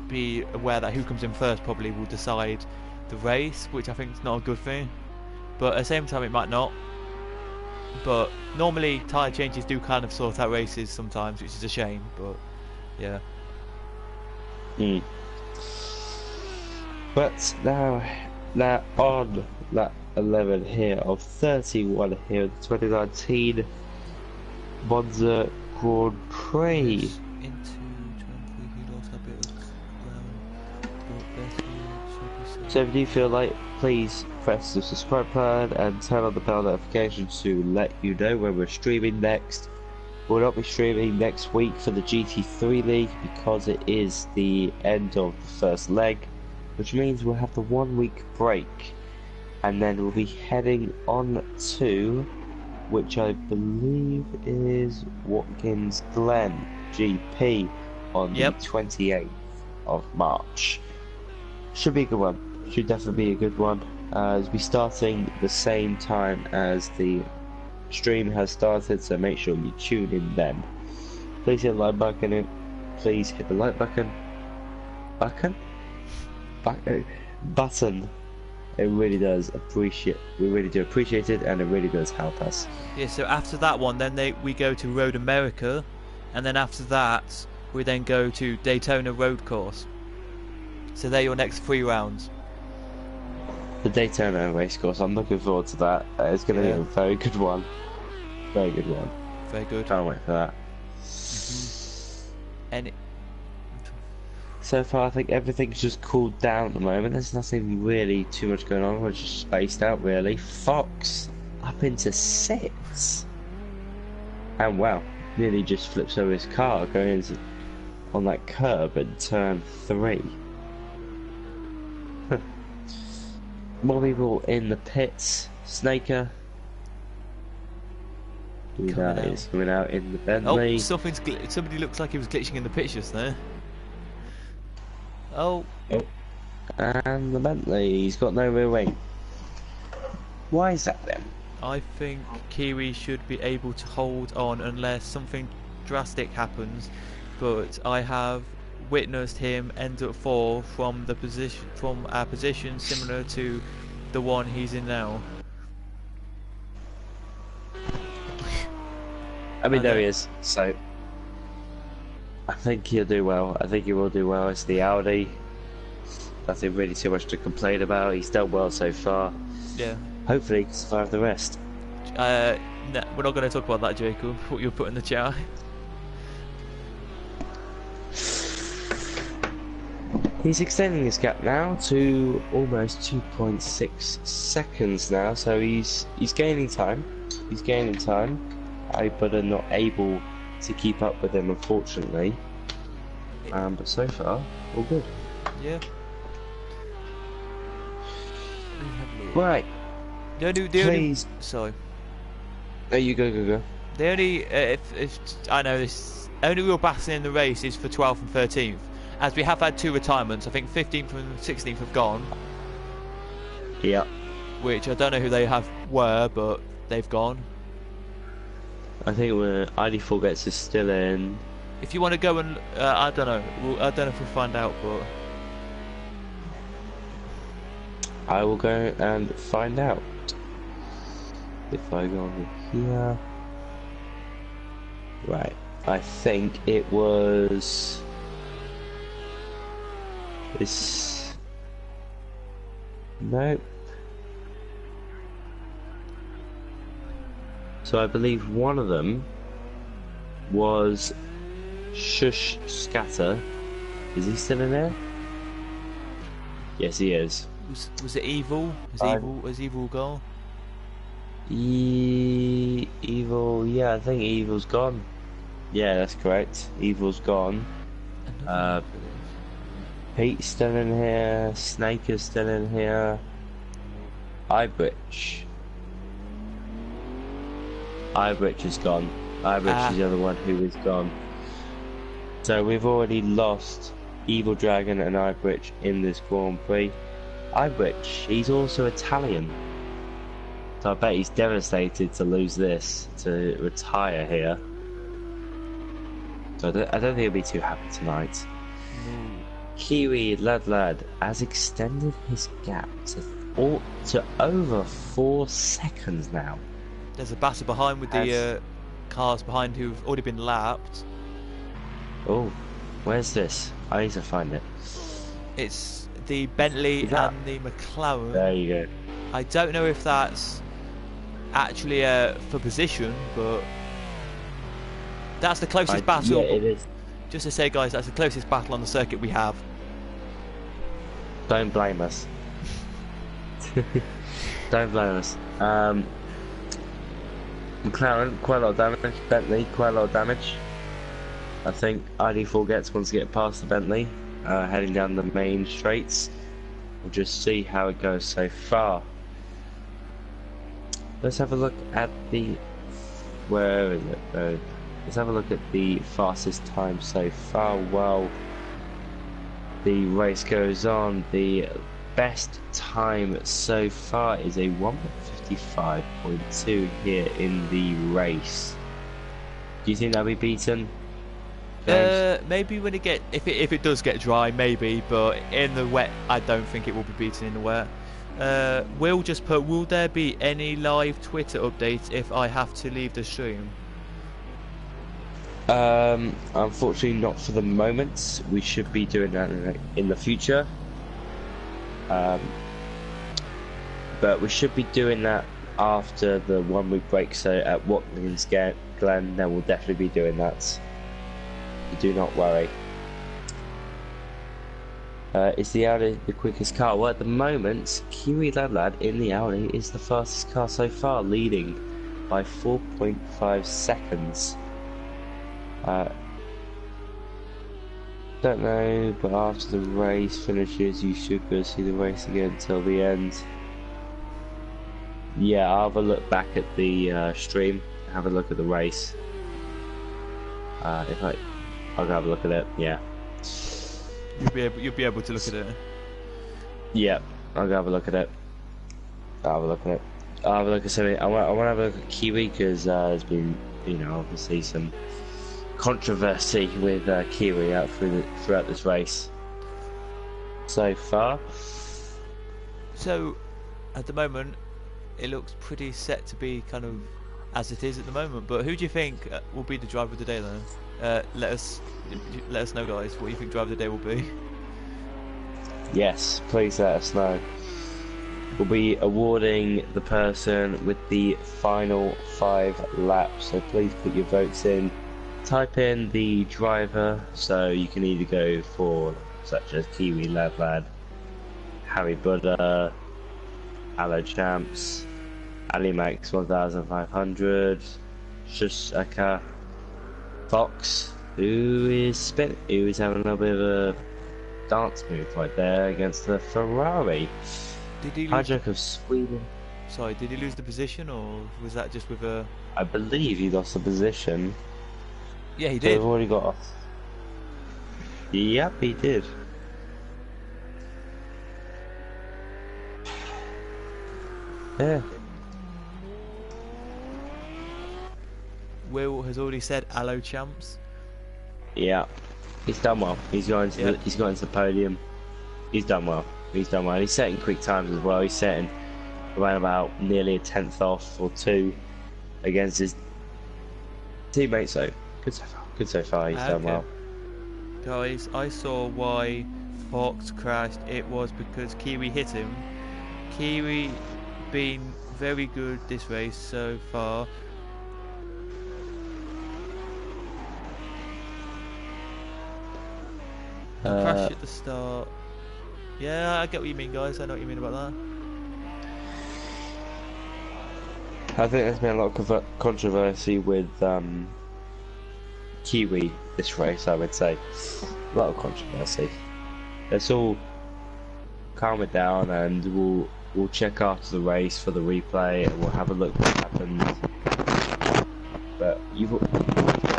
be aware that who comes in first probably will decide the race, which I think is not a good thing. But at the same time, it might not. But normally, tyre changes do kind of sort out races sometimes, which is a shame. But yeah.
But now on lap 11 here of 31 here, the 2019 Monza Grand Prix. So if you feel like, please press the subscribe button and turn on the bell notifications to let you know when we're streaming next. We'll not be streaming next week for the GT3 League because it is the end of the first leg, which means we'll have the 1 week break, and then we'll be heading on to, which I believe is Watkins Glen GP on the 28th of March. Should be a good one. Should definitely be a good one. It'll be starting the same time as the stream has started, so make sure you tune in then. Please hit the like button. Please hit the like button. Button. It really does appreciate. We really do appreciate it, and it really does help us.
Yeah. So after that one, then we go to Road America, and then after that we then go to Daytona Road Course. So they're your next 3 rounds.
The Daytona race course, I'm looking forward to that. It's going to be a very good one. Very good one.
Very good.
Can't wait for that.
And
so far, I think everything's just cooled down at the moment. There's nothing really too much going on. We're just spaced out, really. Fox up into 6. And wow, nearly just flips over his car going into, on that curb at turn 3. More people in the pits. Snaker. Coming out in the Bentley.
Oh, somebody looks like he was glitching in the pitch just there. Oh.
And the Bentley, he's got no rear wing. Why is that then?
I think Kiwi should be able to hold on unless something drastic happens, but I have witnessed him end up fall from a position similar to the one he's in now.
I mean, there he is. So I think he'll do well. I think he will do well. It's the Audi. Nothing really too much to complain about. He's done well so far.
Yeah.
Hopefully he can survive the rest.
No, we're not going to talk about that, Jacob. What you put in the chat.
He's extending his gap now to almost 2.6 seconds now, so he's gaining time. He's gaining time. But are not able to keep up with him, unfortunately. But so far, all good.
Yeah.
Right. Please.
Sorry.
There you go.
The only, if I know this, only real battle in the race is for 12th and 13th. As we have had 2 retirements, I think 15th and 16th have gone.
Yeah.
Which I don't know who they were, but they've gone.
I think ID4 gets is still in.
If you want to go and, I don't know. I don't know if we'll find out, but
I will go and find out. If I go over here. Right. I think it was this. Nope. So I believe one of them was Shush Scatter. Is he still in there? Yes, he is.
Was it Evil? Has Evil gone?
Evil, yeah, I think Evil's gone. Yeah, that's correct. Evil's gone. Pete's still in here. Snake is still in here. Ibridge is gone. Ibridge is the other one who is gone. So we've already lost Evil Dragon and Ibridge in this Grand Prix. Ibridge, he's also Italian. So I bet he's devastated to lose this, to retire here. So I don't think he'll be too happy tonight. Kiwi Lad has extended his gap to over 4 seconds now.
There's a batter behind with the cars behind who've already been lapped.
Oh, where's this? I need to find it.
It's the Bentley and the McLaren.
There you go.
I don't know if that's actually for position, but that's the closest battle.
Yeah, it is.
Just to say, guys, that's the closest battle on the circuit we have.
Don't blame us. Don't blame us. McLaren, quite a lot of damage. Bentley, quite a lot of damage. I think ID4 gets once to get past the Bentley, heading down the main straights. We'll just see how it goes so far. Let's have a look at the... Where is it? Let's have a look at the fastest time so far while the race goes on. The best time so far is a 1:55.2 here in the race. Do you think that'll be beaten?
Maybe when if it does get dry, maybe, but in the wet, I don't think it will be beaten in the wet. Will just put, will there be any live Twitter updates if I have to leave the stream?
Unfortunately not for the moment. We should be doing that in the future. But we should be doing that after the 1 week break, so at Watkins Glen, then we'll definitely be doing that. Do not worry. Is the Audi the quickest car? Well, at the moment, Kiwi Lad in the Audi is the fastest car so far, leading by 4.5 seconds. Don't know, but after the race finishes, you should go see the race again until the end. Yeah, I'll have a look back at the stream, have a look at the race. I'll go have a look at it. Yeah.
You'll be able to look at it.
Yeah, I'll go have a look at it. I'll have a look at it. I'll have a look at something. I want to have a look at Kiwi because there's been, you know, obviously some controversy with Kiwi out throughout this race so far.
So, at the moment, it looks pretty set to be kind of as it is at the moment. But who do you think will be the driver of the day then? Let us know, guys, what you think driver of the day will be.
Yes, please let us know. We'll be awarding the person with the final 5 laps, so please put your votes in. Type in the driver, so you can either go for such as Kiwi Lad, Harry Buddha, Aloe Champs, Ali Max 1500, Shusaka, Fox, who is having a little bit of a dance move right there against the Ferrari.
Did he
Hijack of Sweden.
Sorry, did he lose the position, or was that just with a...
I believe he lost the position.
Yeah, he
So
did.
we've already got... Yep, he did. Yeah.
Will has already said Aloe Champs.
Yeah. He's done well. He's going to he's got into the podium. He's done well. He's done well. He's setting quick times as well. He's setting around about nearly a 10th off or 2 against his teammates. So good so far. Good so far. He's done well.
Guys, I saw why Fox crashed. It was because Kiwi hit him. Kiwi been very good this race so far. Crash at the start. Yeah, I get what you mean, guys. I know what you mean about that.
I think there's been a lot of controversy with Kiwi this race, I would say. A lot of controversy. Let's all calm it down and we'll check after the race for the replay and we'll have a look what happened. But you've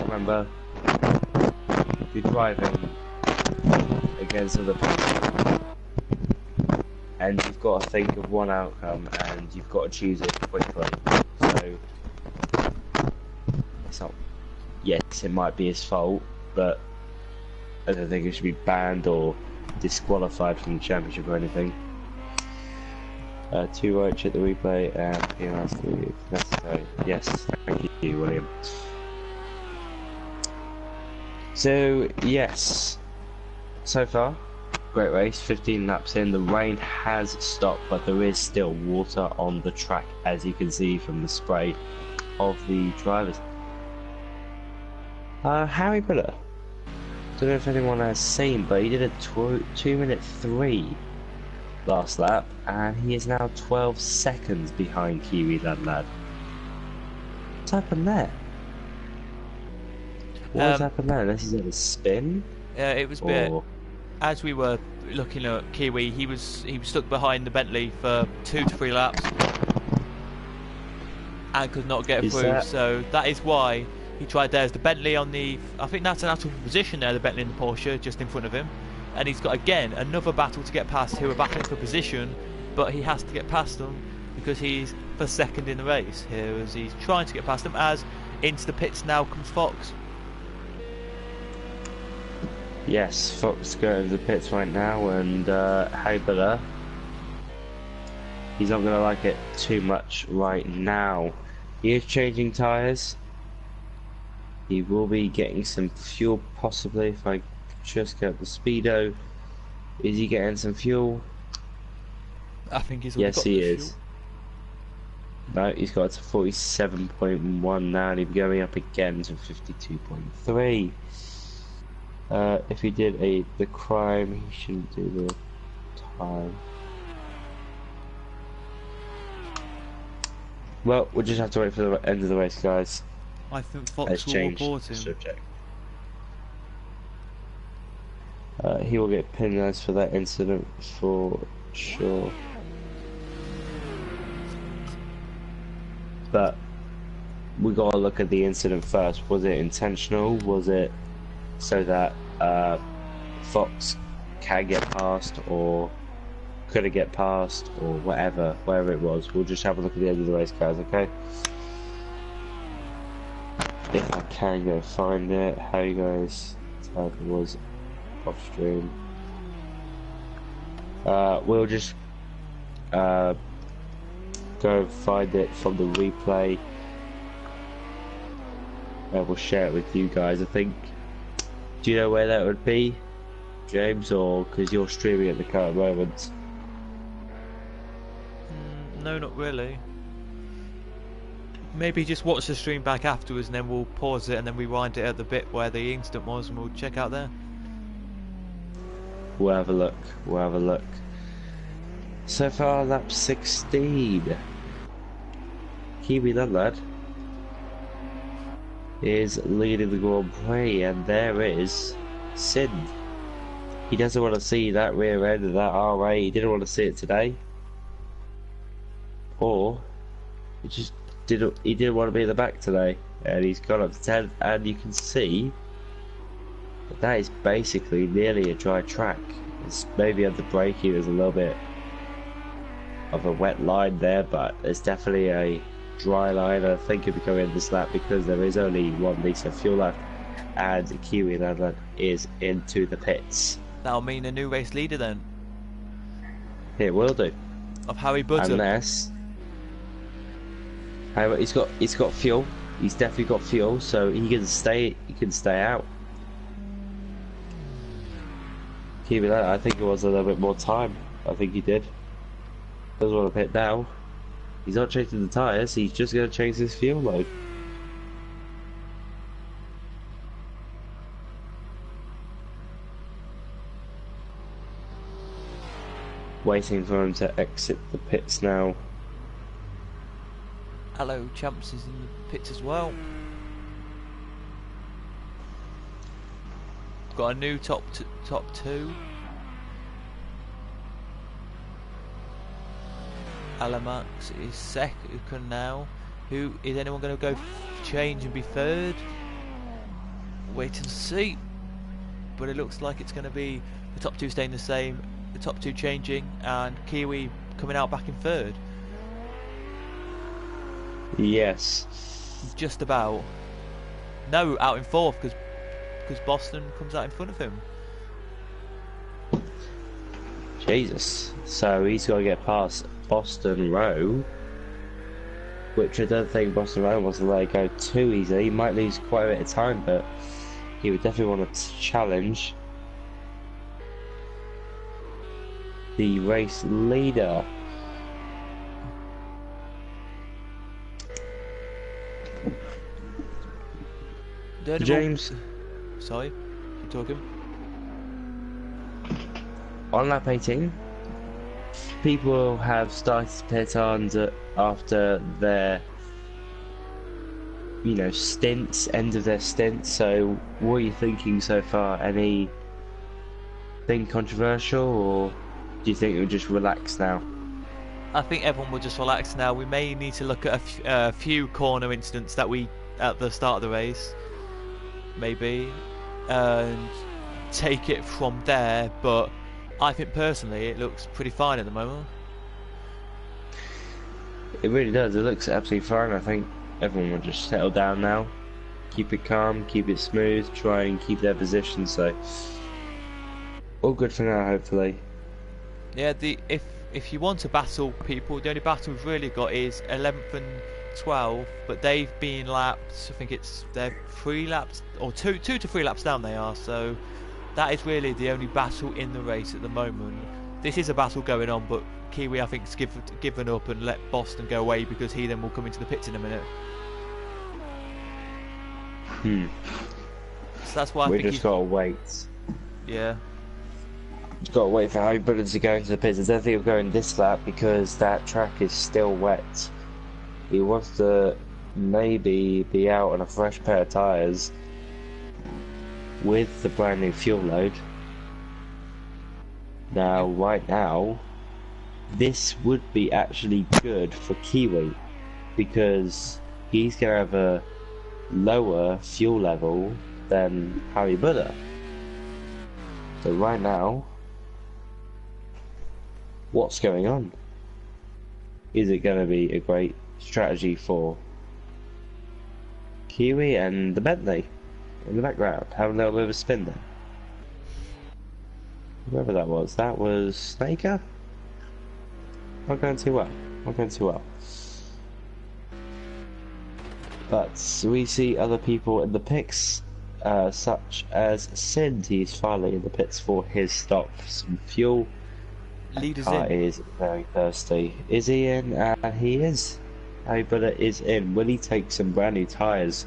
remember, you're driving against other people and you've got to think of one outcome and you've got to choose it quickly. So it's not, yes, it might be his fault, but I don't think it should be banned or disqualified from the championship or anything. 2 right, check the replay, and PNS if necessary. Yes, thank you, William. So, yes, so far, great race, 15 laps in. The rain has stopped, but there is still water on the track, as you can see from the spray of the drivers. Harry Biller, don't know if anyone has seen, but he did a 2:03 last lap, and he is now 12 seconds behind Kiwi Lad. What's happened there? What has happened there? Unless he's had a spin?
It was a bit, as we were looking at Kiwi, he was stuck behind the Bentley for 2 to 3 laps and could not get through. So that is why he tried. There's the Bentley on the, I think that's an actual position there, the Bentley and the Porsche just in front of him, and he's got again another battle to get past, who are battling for position, but he has to get past them because he's for second in the race here as he's trying to get past them. As into the pits now comes Fox.
Yes, Fox going to the pits right now, and Habeler, he's not going to like it too much right now. He is changing tyres. He will be getting some fuel, possibly, if I just get the speedo. Is he getting some fuel?
I think he's
yes,
got
he
the
is. Fuel. No, he's got to 47.1 now, and he'll be going up again to 52.3. If he did the crime, he shouldn't do the time. Well, we'll just have to wait for the end of the race, guys.
I think Fox will report him.
Subject. He will get penalised for that incident for sure. But we gotta look at the incident first. Was it intentional? Was it so that Fox can get past, or couldn't get past, or whatever it was? We'll just have a look at the end of the race, guys, okay? If I can go find it, how you guys type it was off stream. We'll just go find it from the replay, and we'll share it with you guys. I think. Do you know where that would be, James, or because you're streaming at the current moment?
No, not really. Maybe just watch the stream back afterwards, and then we'll pause it and then rewind it at the bit where the incident was, and we'll check out there.
We'll have a look. We'll have a look. So far, lap 16. Kiwi lad is leading the Grand Prix, and there is Sid. He doesn't want to see that rear end of that RA. He didn't want to see it today, or he just didn't. He didn't want to be in the back today, and he's gone up to 10. And you can see that is basically nearly a dry track. It's maybe at the braking there's a little bit of a wet line there, but it's definitely a dry line. I think it'll be going in this lap because there is only 1 litre of fuel left, and Kiwi Lad is into the pits.
That'll mean a new race leader then.
It will do.
Of Harry Button.
Unless, however, he's got fuel. He's definitely got fuel, so he can stay. He can stay out. Kiwi Lad, I think it was a little bit more time. I think he did. Doesn't want to pit now. He's not changing the tyres, he's just going to change his fuel load. Waiting for him to exit the pits now.
Hello, Champs is in the pits as well. Got a new top two. Alamax is second now. Who is anyone going to go change and be third? Wait and see. But it looks like it's going to be the top two staying the same, the top two changing, and Kiwi coming out back in third.
Yes.
Just about. No, out in fourth because Boston comes out in front of him.
Jesus. So he's got to get past Boston Row, which I don't think Boston Row wants to let it go too easily. He might lose quite a bit of time, but he would definitely want to challenge the race leader. James,
sorry, keep talking.
On lap 18, people have started to pit on after their, you know, stints, end of their stints. So, what are you thinking so far? Anything controversial, or do you think it will just relax now?
I think everyone will just relax now. We may need to look at a few corner incidents that we at the start of the race, maybe, and take it from there. But I think personally it looks pretty fine at the moment.
It really does. It looks absolutely fine. I think everyone will just settle down now, keep it calm, keep it smooth, try and keep their position. So all good for now, hopefully.
Yeah, if you want to battle people, the only battle we've really got is 11th and 12th, but they've been lapped. I think they're 3 laps or 2 to 3 laps down. They are, so that is really the only battle in the race at the moment. This is a battle going on, but Kiwi I think has given up and let Boston go away because he then will come into the pits in a minute. So that's why I think
we just gotta wait.
Yeah.
Just gotta wait for Harry Bullard to go into the pits. I don't think he'll go in this lap because that track is still wet. He wants to maybe be out on a fresh pair of tyres with the brand new fuel load. Now, right now, this would be actually good for Kiwi because he's going to have a lower fuel level than Harry Bullard. So right now, what's going on? Is it going to be a great strategy for Kiwi and the Bentley in the background? Having a little bit of a spin there. Whoever that was Snaker? Not going too well. Not going too well. But we see other people in the pits, such as Sind. He's finally in the pits for his stop for some fuel.
Leaders
Car
in.
is very thirsty. Is he in? He is. Harry Bullard is in. Will he take some brand new tyres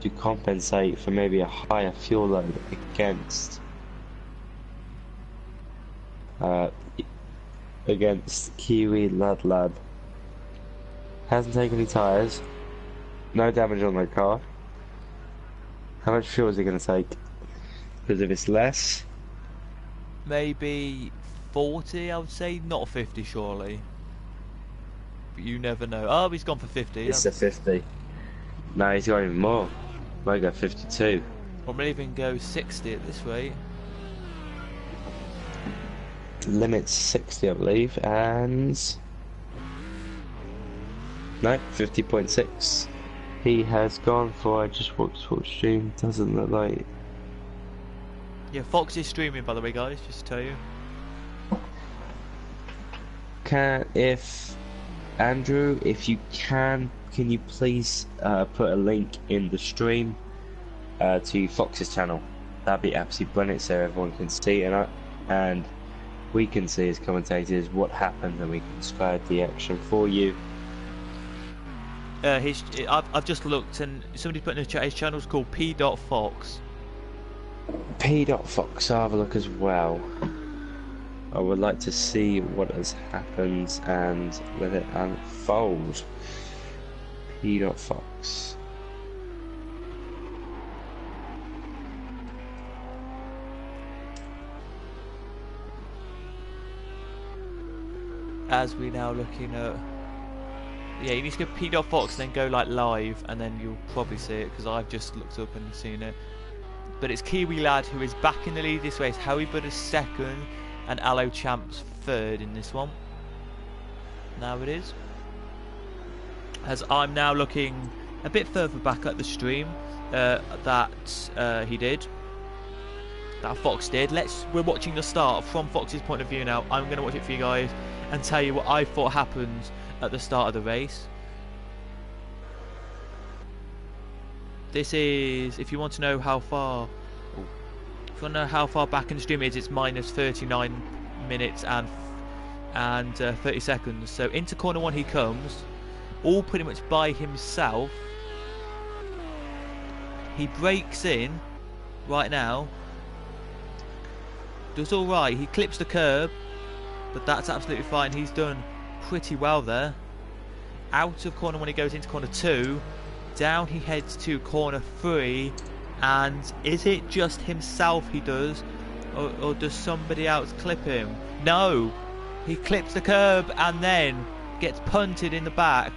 to compensate for maybe a higher fuel load against Kiwi Lad? Hasn't taken any tyres. No damage on the car. How much fuel is he going to take? Because if it's less,
maybe 40, I would say, not 50 surely. But you never know. Oh, he's gone for 50.
It's a 50. No, he's got even more. Might go 52.
Or maybe even go 60 at this rate.
Limit 60, I believe, and no, 50.6. He has gone for. I just watched full stream. Doesn't look like.
Yeah, Fox is streaming, by the way, guys. Just to tell you.
If Andrew, if you can you please put a link in the stream to Fox's channel? That'd be absolutely brilliant, so everyone can see and we can see as commentators what happened, and we can describe the action for you.
I've just looked, and somebody put in the chat. His channel's called P.Fox.
P.Fox, I'll have a look as well. I would like to see what has happened and let it unfold. P.Fox.
As we now looking at, yeah, you need to go P.Fox, then go like live, and then you'll probably see it because I've just looked up and seen it. But it's Kiwi Lad who is back in the lead this race. Harry Bullard is second, and Allo Champ's third in this one. Now it is. As I'm now looking a bit further back at the stream that he did. that Fox did. We're watching the start from Fox's point of view now. I'm going to watch it for you guys and tell you what I thought happened at the start of the race. This is, if you want to know how far, back in the stream it is, it's minus 39 minutes and 30 seconds. So into corner 1 he comes, all pretty much by himself. He breaks in right now. Does all right. He clips the curb, but that's absolutely fine. He's done pretty well there. Out of corner 1 he goes into corner 2. Down he heads to corner 3, and is it just himself he does, or does somebody else clip him? No, he clips the curb and then gets punted in the back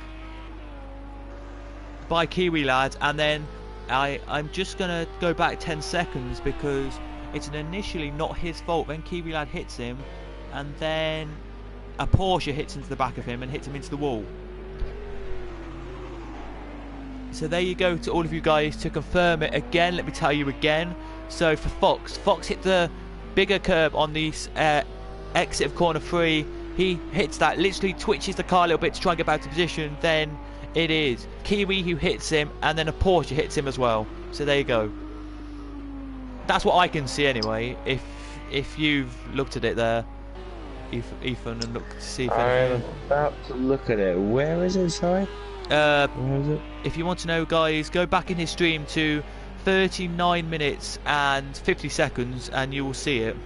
by Kiwi lad. And then I'm just gonna go back 10 seconds because it's initially not his fault. Then Kiwi lad hits him, and then a Porsche hits into the back of him and hits him into the wall. So there you go to all of you guys to confirm it again. Let me tell you again. So for Fox hit the bigger curb on the exit of corner 3. He hits that, literally twitches the car a little bit to try and get back to position. Then it is Kiwi who hits him, and then a Porsche hits him as well. So there you go. That's what I can see anyway. If you've looked at it there, Ethan, and looked to see if
I'm about to look at it. Where is it, sorry? Where is it?
If you want to know, guys, go back in his stream to 39 minutes and 50 seconds and you will see it.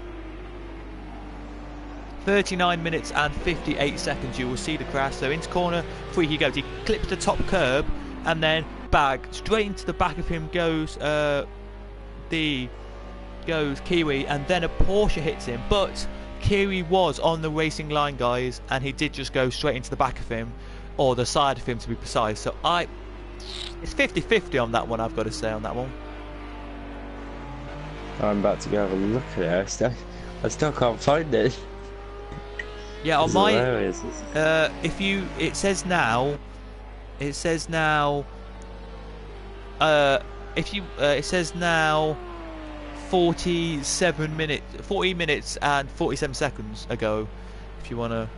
39 minutes and 58 seconds you will see the crash. So into corner 3 he goes. He clips the top curb and then bag straight into the back of him goes Kiwi, and then a Porsche hits him. But Kiwi was on the racing line, guys, and he did just go straight into the back of him, or the side of him to be precise. So it's 50-50 on that one, I've got to say, on that one.
I'm about to go have a look at it. I still can't find it.
Yeah, on my it says now it says now 40 minutes and 47 seconds ago, if you want to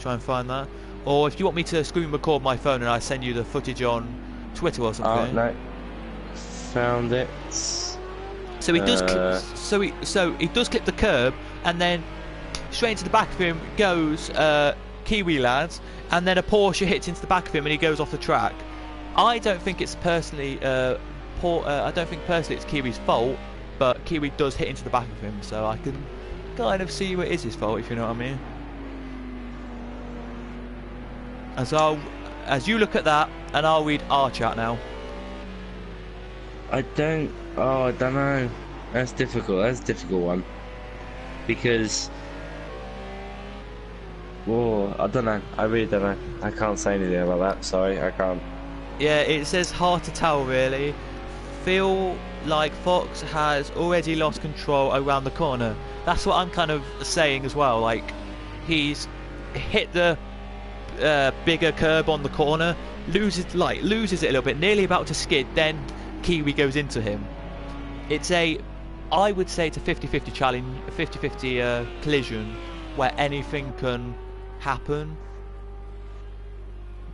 try and find that. Or if you want me to screen record my phone and I send you the footage on Twitter or something.
Oh no, found it.
So he does he does clip the curb, and then straight into the back of him goes Kiwi lads, and then a Porsche hits into the back of him and he goes off the track. I don't think it's personally it's Kiwi's fault, but Kiwi does hit into the back of him, so I can kind of see where it is his fault, if you know what I mean. As you look at that, and I'll read our chat now.
I don't know. That's difficult. That's a difficult one. Because, I don't know. I really don't know. I can't say anything about that. Sorry, I can't.
Yeah, it says hard to tell, really. Feel like Fox has already lost control around the corner. That's what I'm kind of saying as well. Like, he's hit the bigger curb on the corner, loses it a little bit, nearly about to skid, then Kiwi goes into him. I would say it's a 50-50 challenge, a 50-50 collision where anything can happen.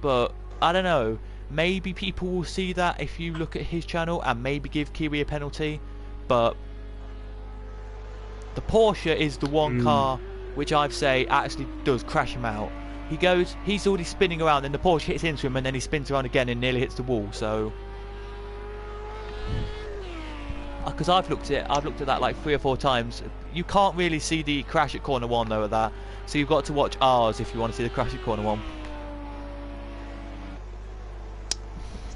But I don't know, maybe people will see that if you look at his channel and maybe give Kiwi a penalty. But the Porsche is the one car which I'd say actually does crash him out. He's already spinning around, and the Porsche hits into him, and then he spins around again and nearly hits the wall. So, because I've looked at that like 3 or 4 times. You can't really see the crash at corner 1 though of that, so you've got to watch ours if you want to see the crash at corner 1.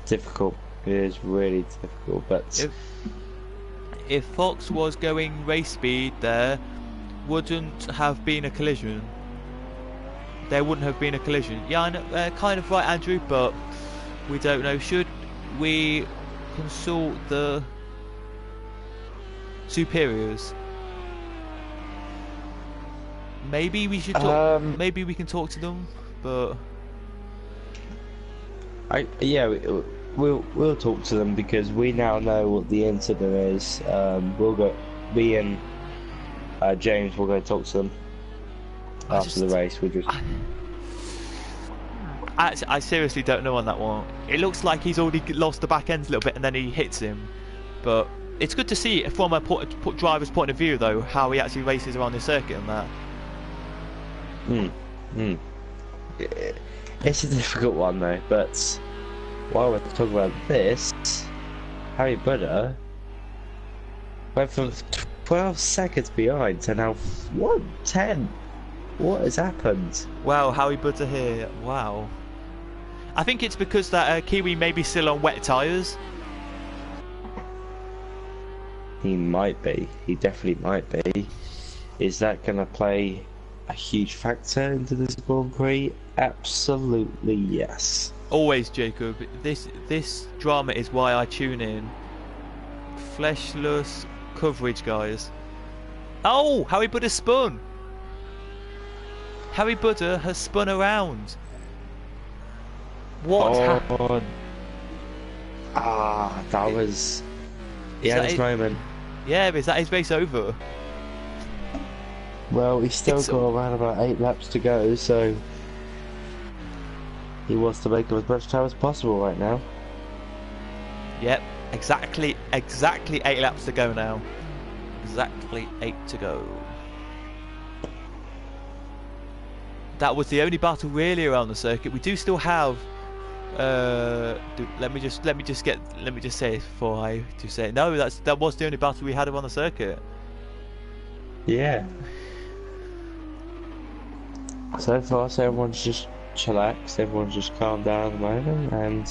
Difficult. It is really difficult, but
if Fox was going race speed, there wouldn't have been a collision. There wouldn't have been a collision. Yeah, I know, kind of right, Andrew, but we don't know. Should we consult the superiors? Maybe we should talk. Maybe we can talk to them, but
we'll talk to them because we now know what the incident is. Me and James will go talk to them after the race. We'll just...
I seriously don't know on that one. It looks like he's already lost the back end a little bit and then he hits him. But it's good to see from a driver's point of view, though, how he actually races around the circuit and that.
It's a difficult one, though. But while we're talking about this, Harry Butter went from 12 seconds behind to now 1:10. What has happened?
Wow, Harry Butter here. Wow. I think it's because that Kiwi may be still on wet tyres.
He might be. He definitely might be. Is that going to play a huge factor into this Grand Prix? Absolutely yes.
Always, Jacob. This drama is why I tune in. Fleshless coverage, guys. Oh, Harry Butter spun. Harry Butter has spun around. What happened?
That was... He had his moment.
Yeah, is that his race over?
Well, he's still got around about 8 laps to go, so... He wants to make as much time as possible right now.
Yep, exactly 8 laps to go now. Exactly 8 to go. That was the only battle really around the circuit. We do still have. Let me just say it before I do say it. No, that was the only battle we had around the circuit.
Yeah. So far, so everyone's just chillaxed. Everyone's just calmed down at the moment, and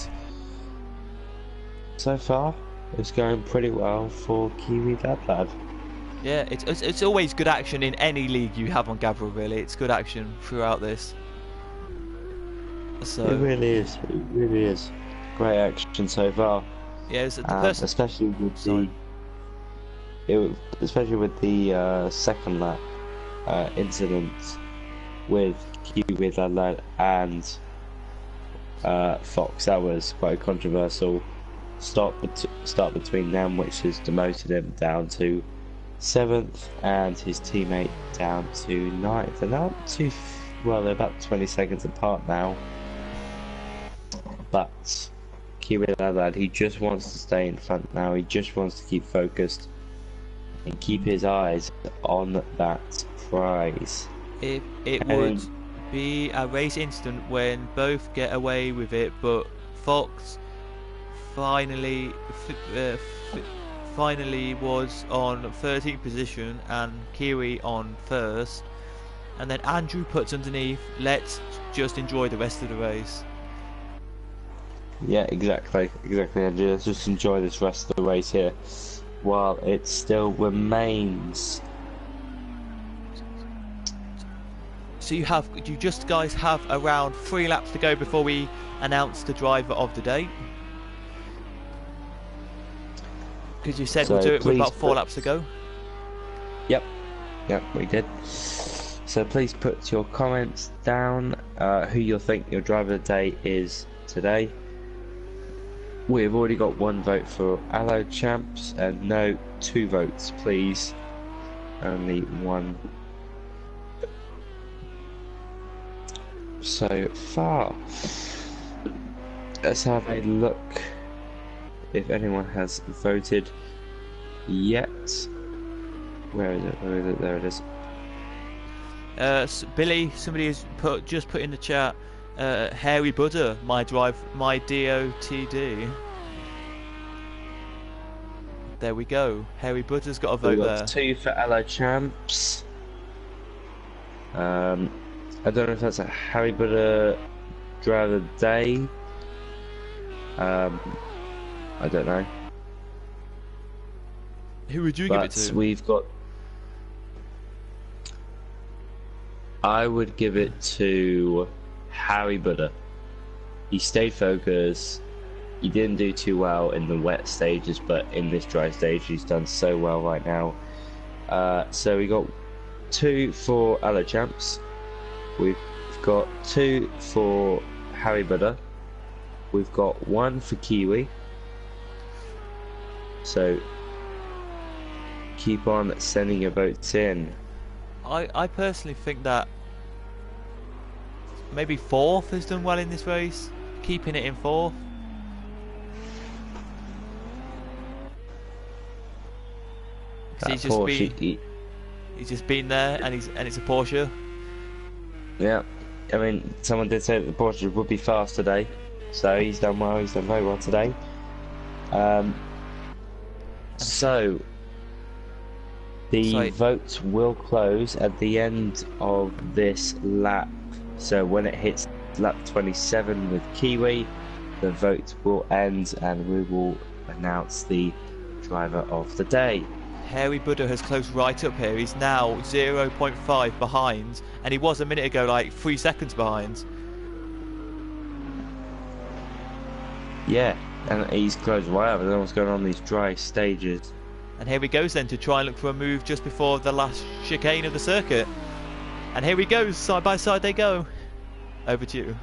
so far, it's going pretty well for Kiwi Lad.
Yeah, it's always good action in any league you have on Gavra, really. It's good action throughout this. So,
it really is. It really is. Great action so far.
Yeah,
especially with the second lap incident with Kiwi Lad and Fox. That was quite a controversial start between them, which has demoted him down to 7th and his teammate down to 9th. And not too well, they're about 20 seconds apart now. But Kiwi Lad, he just wants to stay in front now. He just wants to keep focused and keep his eyes on that prize.
It would be a race incident when both get away with it, but Fox finally was on 13th position and Kiwi on 1st, and then Andrew puts underneath, let's just enjoy the rest of the race.
Yeah, exactly, Andrew. Let's just enjoy this rest of the race here while it still remains.
So you guys have around 3 laps to go before we announce the driver of the day. Because you said we'll do it with about 4 laps to go.
Yep, we did. So please put your comments down, who you think your driver of the day is today. We've already got 1 vote for Allo Champs, and no, 2 votes please. Only 1. So far, let's have a look if anyone has voted yet. Where is it? There it is.
Billy, somebody has just put in the chat, Harry Butter, my DOTD. There we go. Harry Butter's got a vote there.
2 for Allo Champs. I don't know if that's a Harry Butter driver of the day. I don't know.
Who would you give it to?
We've got. I would give it to Harry Butter. He stayed focused. He didn't do too well in the wet stages, but in this dry stage, he's done so well right now. So we got 2 for Allo Champs. We've got 2 for Harry Butter. We've got 1 for Kiwi. So keep on sending your votes in.
I personally think that maybe fourth has done well in this race, keeping it in fourth. He's just he's just been there, and it's a Porsche.
Yeah, I mean, someone did say that the Porsche would be fast today, so he's done well. He's done very well today. So the votes will close at the end of this lap. So when it hits lap 27 with Kiwi, the vote will end, and we will announce the driver of the day.
Harry Buddha has closed right up here. He's now 0.5 behind, and he was a minute ago like 3 seconds behind.
Yeah, and he's closed right up. I don't know what's going on in these dry stages.
And here he goes then to try and look for a move just before the last chicane of the circuit. And here he goes, side by side they go. Over to you.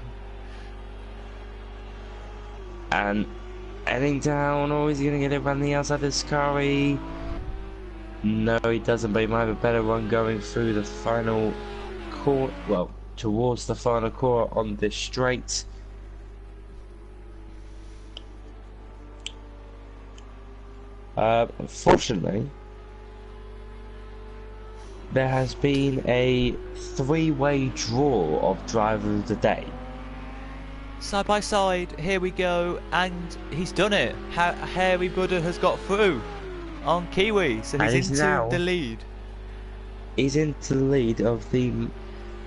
And heading down, or is he going to get it around the outside of Scary? No, he doesn't, but he might have a better run going through the final corner, well, towards the final corner on this straight. Unfortunately, there has been a three-way draw of driver of the day.
Side by side, here we go, and he's done it. Harry Buddha has got through on Kiwi, so he's into the lead.
He's into the lead of the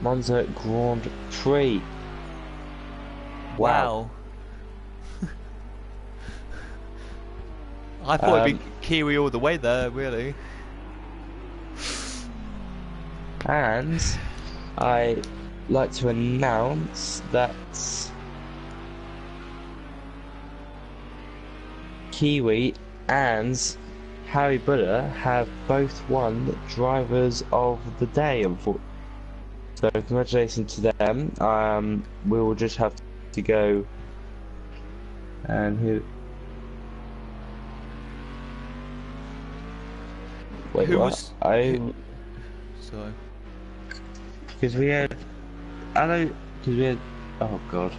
Monza Grand Prix. Wow.
I thought it'd be Kiwi all the way there, really.
And I'd like to announce that Kiwi and Harry Buddha have both won drivers of the day. So congratulations to them. We will just have to go and who? Wait,
who
what?
was? Sorry.
Because we had, oh god,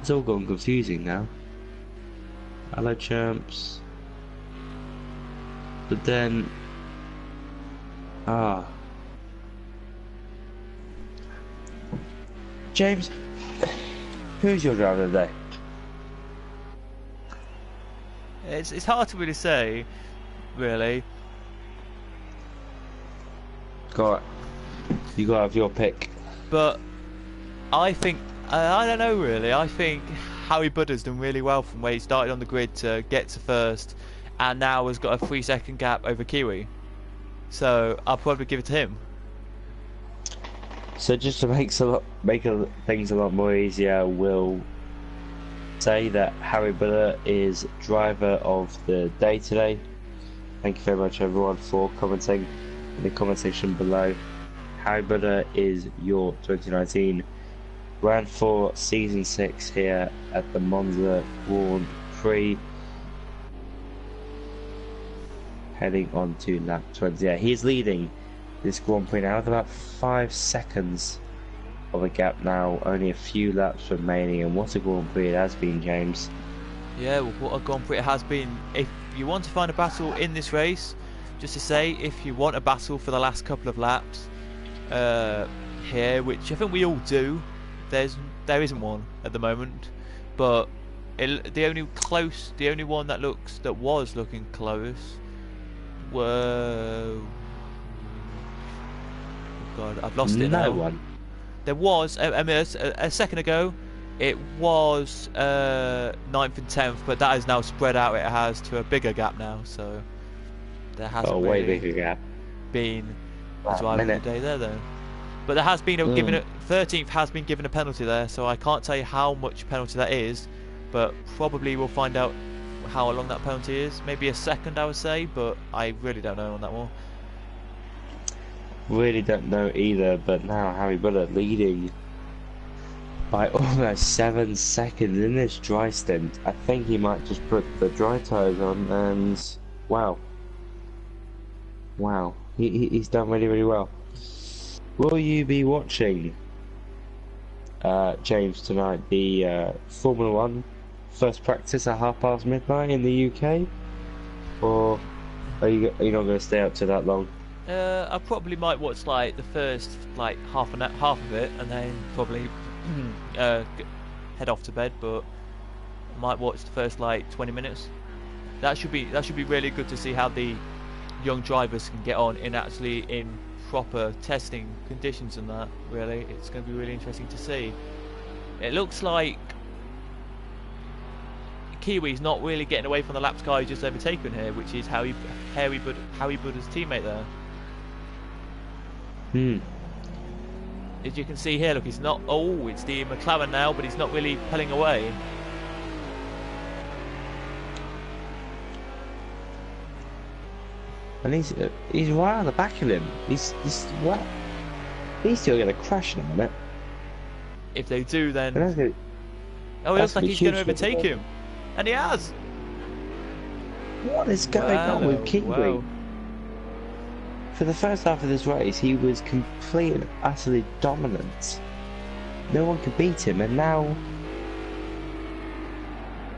it's all gone confusing now. Hello champs. But then, James, who's your driver of the day?
It's hard to really say, really.
You got to have your pick.
But I think, I don't know really, I think Harry Buddha's done really well from where he started on the grid to get to first, and now has got a 3-second gap over Kiwi. So I'll probably give it to him.
So just to make things a lot more easier, we'll say that Harry Buddha is driver of the day today. Thank you very much everyone for commenting in the comment section below. Harry Buddha is your 2019 Grand 4 Season 6 here at the Monza Grand Prix. Heading on to lap 20. Yeah, he's leading this Grand Prix now with about 5 seconds of a gap now. Only a few laps remaining, and what a Grand Prix it has been, James.
Yeah, well, what a Grand Prix it has been. If you want to find a battle in this race, just to say, if you want a battle for the last couple of laps here, which I think we all do, there isn't one at the moment, but the only one that was looking close were, oh god, I've lost it now.
No one.
There was a second ago. It was 9th and 10th, but that is now spread out. It has to a bigger gap now, so there hasn't
way
really
bigger gap.
been a driver of the day there though. But there has been 13th has been given a penalty there, so I can't tell you how much penalty that is, but probably we'll find out how long that penalty is. Maybe a second, I would say, but I really don't know on that one.
Really don't know either, but now Harry Buddha leading by almost 7 seconds in this dry stint. I think he might just put the dry tyres on, and wow. Wow, he's done really, really well. Will you be watching, James, tonight, the Formula 1 first practice at midnight in the UK? Or are you not going to stay up to that long?
I probably might watch like the first like half of it, and then probably head off to bed. But I might watch the first like 20 minutes. That should be really good to see how the young drivers can get on in proper testing conditions and that. Really, it's going to be really interesting to see. It looks like Kiwi's not really getting away from the laps car he's just overtaken here, which is Harry Buddha's teammate there. As you can see here, look, he's not. Oh, it's the McLaren now, but he's not really pulling away.
And he's right on the back of him. He's what? He's still going to crash in a minute.
If they do, then
oh,
it looks like he's going to overtake him, and he has.
What is going on with Kiwi?
Wow.
For the first half of this race, he was complete and utterly dominant. No one could beat him, and now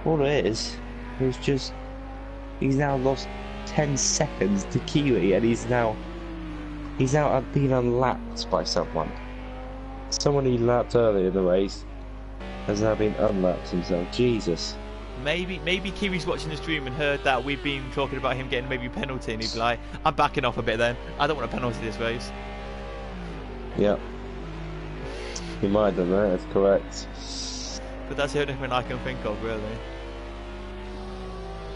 all it is just he's now lost 10 seconds to Kiwi, and he's now being unlapped by someone. Someone he lapped earlier in the race has now been unlapped himself. Jesus.
Maybe Kiwi's watching the stream and heard that we've been talking about him getting maybe a penalty, and he'd be like, I'm backing off a bit then. I don't want a penalty this race.
Yep. He might have done that, that's correct.
But that's the only thing I can think of, really.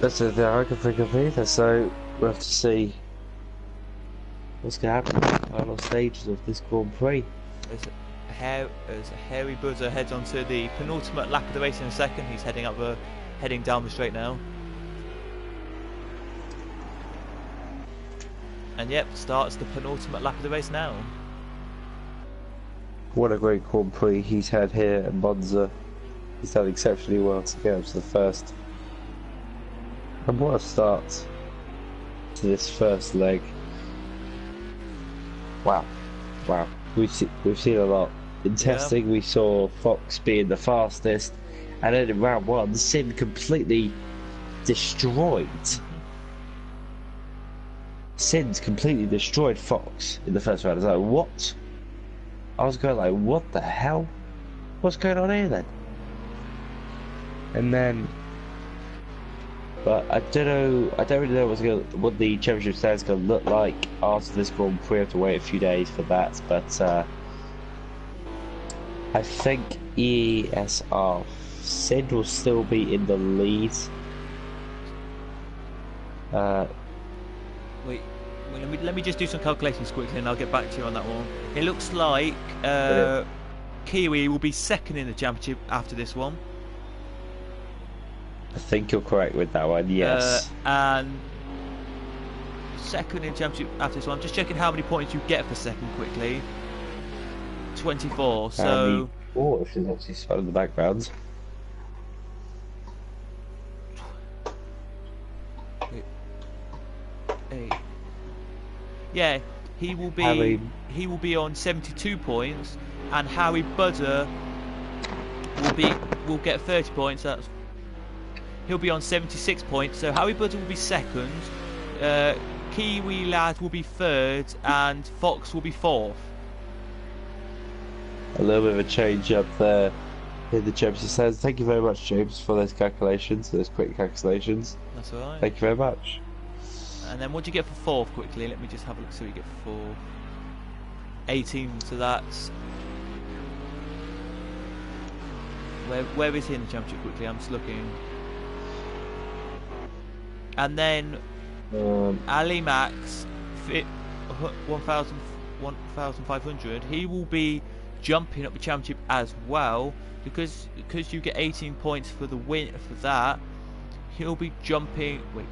That's the thing I can think of either, so we'll have to see what's going to happen in the final stages of this Grand Prix.
As Harry Buddha heads onto the penultimate lap of the race in a second, he's heading down the straight now. And yep, starts the penultimate lap of the race now.
What a great Grand Prix he's had here at Monza. He's done exceptionally well to get up to the first. And what a start to this first leg. Wow. We've seen a lot. In testing, we saw Fox being the fastest, and then in round one, Sin completely destroyed. Sin's completely destroyed Fox in the first round. I was like, what? I was going like, what the hell? What's going on here then? And then, but I don't really know what the championship stand is going to look like after this Grand Prix. I have to wait a few days for that, but I think ESR Sid will still be in the lead.
Wait, let me just do some calculations quickly, and I'll get back to you on that one. It looks like Kiwi will be second in the championship after this one.
I think you're correct with that one, yes.
And second in championship after this one. I'm just checking how many points you get for second quickly. 24, so...
Oh, if there's actually spun in the background.
Yeah, he will be on 72 points, and Harry Buddha will get 30 points. He'll be on 76 points, so Harry Buddha will be second, Kiwi Lad will be third, and Fox will be fourth.
A little bit of a change up there in the championship stands. Thank you very much, James, for those calculations, those quick calculations.
That's alright.
Thank you very much.
And then what do you get for fourth quickly? Let me just have a look, so you get for fourth. 18, so that's... Where is he in the championship quickly? I'm just looking. And then Ali Max, 1,500, he will be jumping up the championship as well, because you get 18 points for the win for that. He'll be jumping. Wait.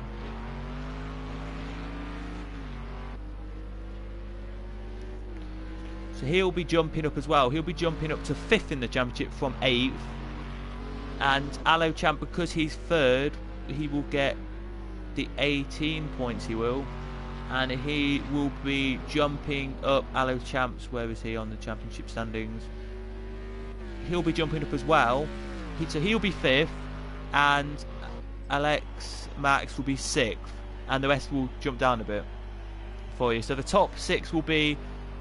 So he'll be jumping up as well. He'll be jumping up to 5th in the championship from 8th. And Alo Champ, because he's 3rd, he will get the 18 points. He will. and he will be jumping up. Alo Champs, where is he on the championship standings? He'll be jumping up as well. So he'll be 5th, and Alex Max will be 6th, and the rest will jump down a bit for you. So the top 6 will be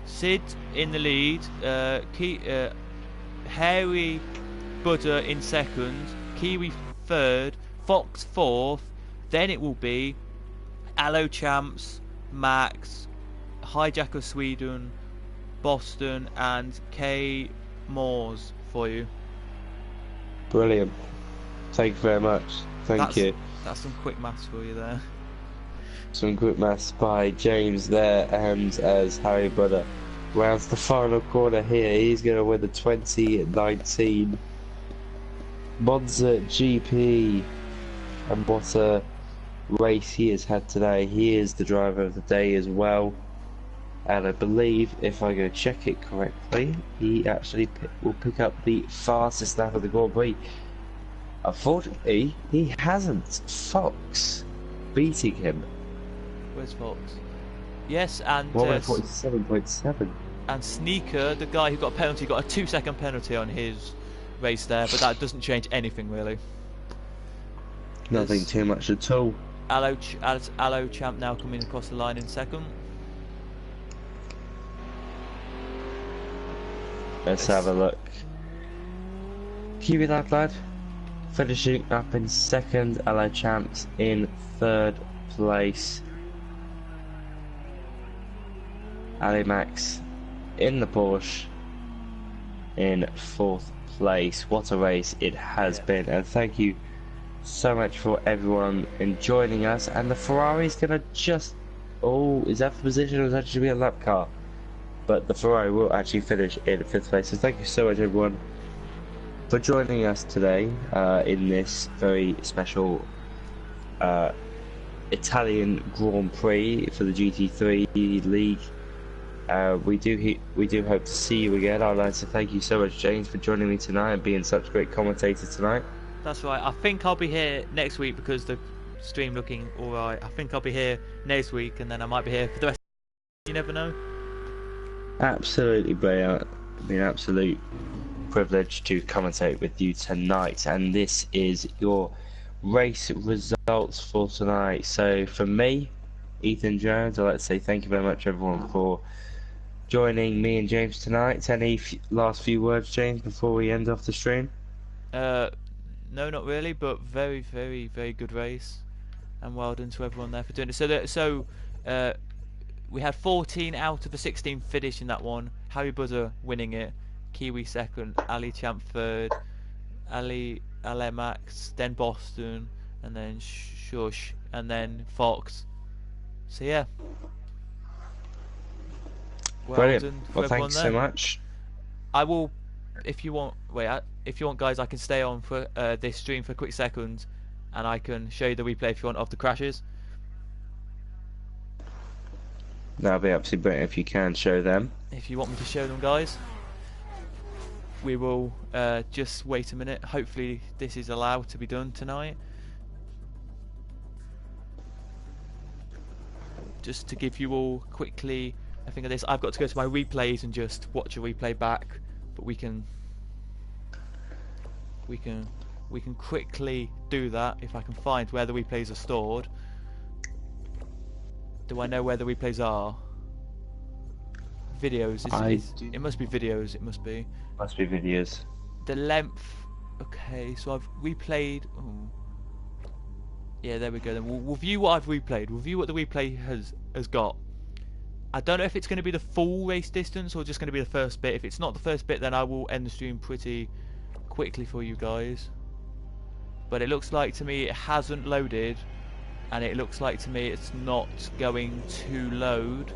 Sid in the lead, Harry Butter in 2nd, Kiwi 3rd, Fox 4th, then it will be Alo Champs, Max, Hijack of Sweden, Boston, and K Moores for you.
Brilliant. Thank you very much. Thank you.
That's some quick maths for you there.
Some quick maths by James there, and as Harry Butter rounds the final corner here, he's going to win the 2019 Monza GP. And what a race he has had today. He is the driver of the day as well, and I believe, if I go check it correctly, he actually will pick up the fastest lap of the Grand Prix. Unfortunately, he hasn't. Fox beating him.
Where's Fox? Yes, and
147.7.
and Sneaker, the guy who got a penalty, got a 2-second penalty on his race there, but that doesn't change anything really.
Nothing too much at all.
Alo Champ now coming across the line in 2nd.
Let's have a look. Kiwi lad finishing up in 2nd. Alo Champs in 3rd place. Ali Max in the Porsche in 4th place. What a race it has been, and thank you so much for everyone in joining us. And the Ferrari's gonna just, oh, is that the position, or is that should be a lap car? But the Ferrari will actually finish in 5th place. So thank you so much everyone for joining us today in this very special Italian Grand Prix for the GT3 League. We do hope to see you again. I'd like to thank you so much, James, for joining me tonight and being such a great commentator tonight.
That's right. I think I'll be here next week because the stream looking alright. I think I'll be here next week, and then I might be here for the rest. You never know.
Absolutely brilliant. It's been an absolute privilege to commentate with you tonight, and this is your race results for tonight. So for me, Ethan Jones, I'd like to say thank you very much everyone for joining me and James tonight. Any last few words, James, before we end off the stream?
No, not really, but very, very, very good race, and well done to everyone there for doing it. So we had 14 out of the 16 finish in that one. Harry Buzzer winning it, Kiwi 2nd, Ali Champ 3rd, Ali Max, then Boston, and then Shush, and then Fox. So yeah.
Brilliant. Well, thanks so much.
I will, if you want, guys, I can stay on for this stream for a quick second, and I can show you the replay if you want of the crashes.
That'll be absolutely brilliant if you can show them.
If you want me to show them, guys, we will just wait a minute. Hopefully this is allowed to be done tonight. Just to give you all quickly a thing of this, I've got to go to my replays and just watch a replay back, but we can quickly do that if I can find where the replays are stored. Do I know where the replays are? Videos. It must be videos. It must be.
Must be videos.
The length. Okay, so I've replayed. Oh. Yeah, there we go. Then we'll view what I've replayed. We'll view what the replay has got. I don't know if it's going to be the full race distance or just going to be the first bit. If it's not the first bit, then I will end the stream pretty quickly for you guys. But it looks like to me it hasn't loaded, and it looks like to me it's not going to load.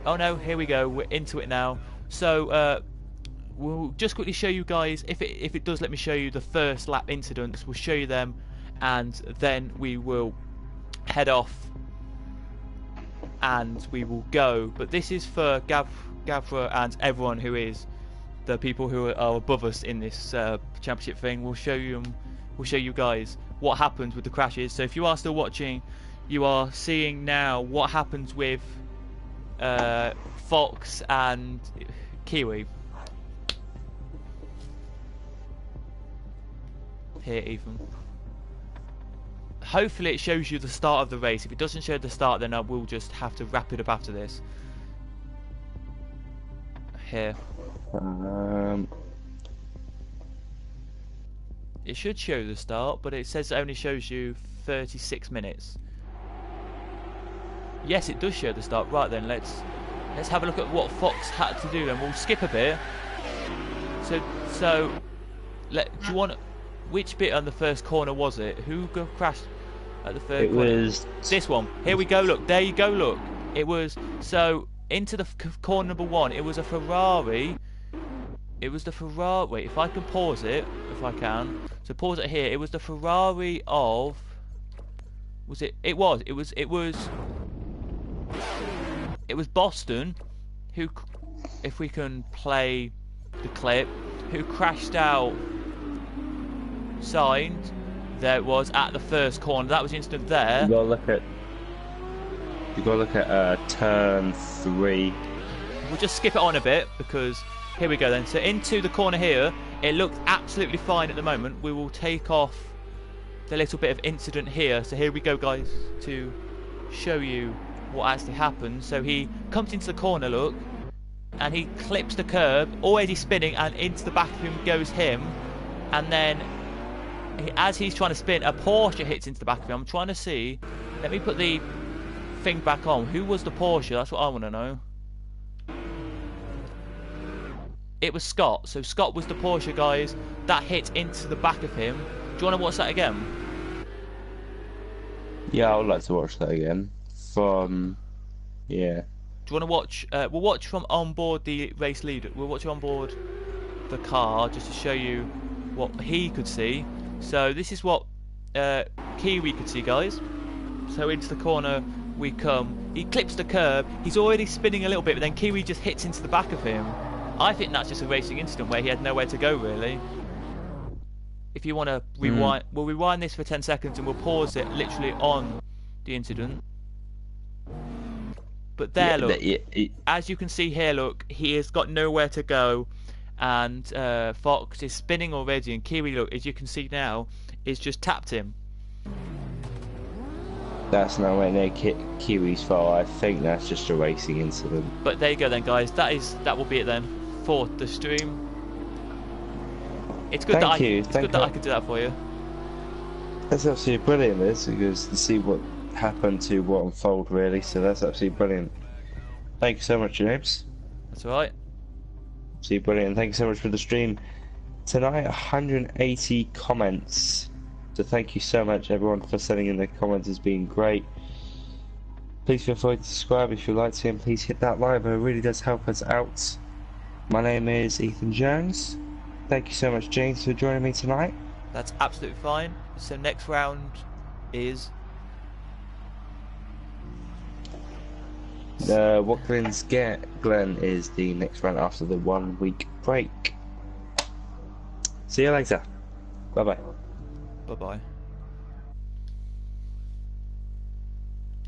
Oh no, here we go. We're into it now. So we'll just quickly show you guys, if it does let me show you the first lap incidents, we'll show you them, and then we will head off and we will go. But this is for Gavra and everyone who is the people who are above us in this championship thing. We'll show you guys what happened with the crashes. So if you are still watching, you are seeing now what happens with Fox and Kiwi. Here, Ethan. Hopefully it shows you the start of the race. If it doesn't show the start, then I will just have to wrap it up after this. Here. It should show the start, but it says it only shows you 36 minutes. Yes, it does show the start. Right then, let's have a look at what Fox had to do. Then we'll skip a bit. So, do you want? Which bit on the first corner was it? Who crashed at the third corner?
It was
this one. Here we go. Look, there you go. Look, it was so into the corner number 1. It was a Ferrari. It was the Ferrari. Wait, if I can pause it, if I can. So pause it here. It was the Ferrari of. Was it? It was. It was Boston, who, if we can play the clip, who crashed out. Signed. There it was at the first corner. That was instant there.
You gotta look at turn 3.
We'll just skip it on a bit because here we go then. So into the corner here, it looks absolutely fine at the moment. We will take off the little bit of incident here. So here we go, guys, to show you what actually happened. So he comes into the corner, look, and he clips the curb, already spinning, and into the back of him goes him, and then as he's trying to spin, a Porsche hits into the back of him. I'm trying to see. Let me put the thing back on. Who was the Porsche? That's what I want to know. It was Scott. So Scott was the Porsche, guys. That hit into the back of him. Do you want to watch that again?
Yeah, I would like to watch that again. Yeah.
Do you want to watch? We'll watch from on board the race leader. We'll watch on board the car just to show you what he could see. So this is what Kiwi could see, guys. So into the corner we come. He clips the curb. He's already spinning a little bit, but then Kiwi just hits into the back of him. I think that's just a racing incident where he had nowhere to go, really. If you want to rewind, we'll rewind this for 10 seconds and we'll pause it literally on the incident. But there, look, as you can see here, look, he has got nowhere to go. And Fox is spinning already, and Kiwi, look, as you can see now, is just tapped him.
That's nowhere near Kiwi's fault. I think that's just a racing incident.
But there you go then, guys. That will be it then for the stream. It's good that I could do that for you.
That's absolutely brilliant, this, because to see what happened to what unfolded, really. So that's absolutely brilliant. Thank you so much, James.
That's all right.
See, brilliant. Thank you so much for the stream tonight. 180 comments, so thank you so much everyone for sending in their comments. It's been great. Please feel free to subscribe if you'd like to, and please hit that like button. It really does help us out. My name is Ethan Jones. Thank you so much, James, for joining me tonight.
That's absolutely fine. So next round is
Watkins Glen is the next round after the 1 week break. See you later. Bye bye.
Bye bye.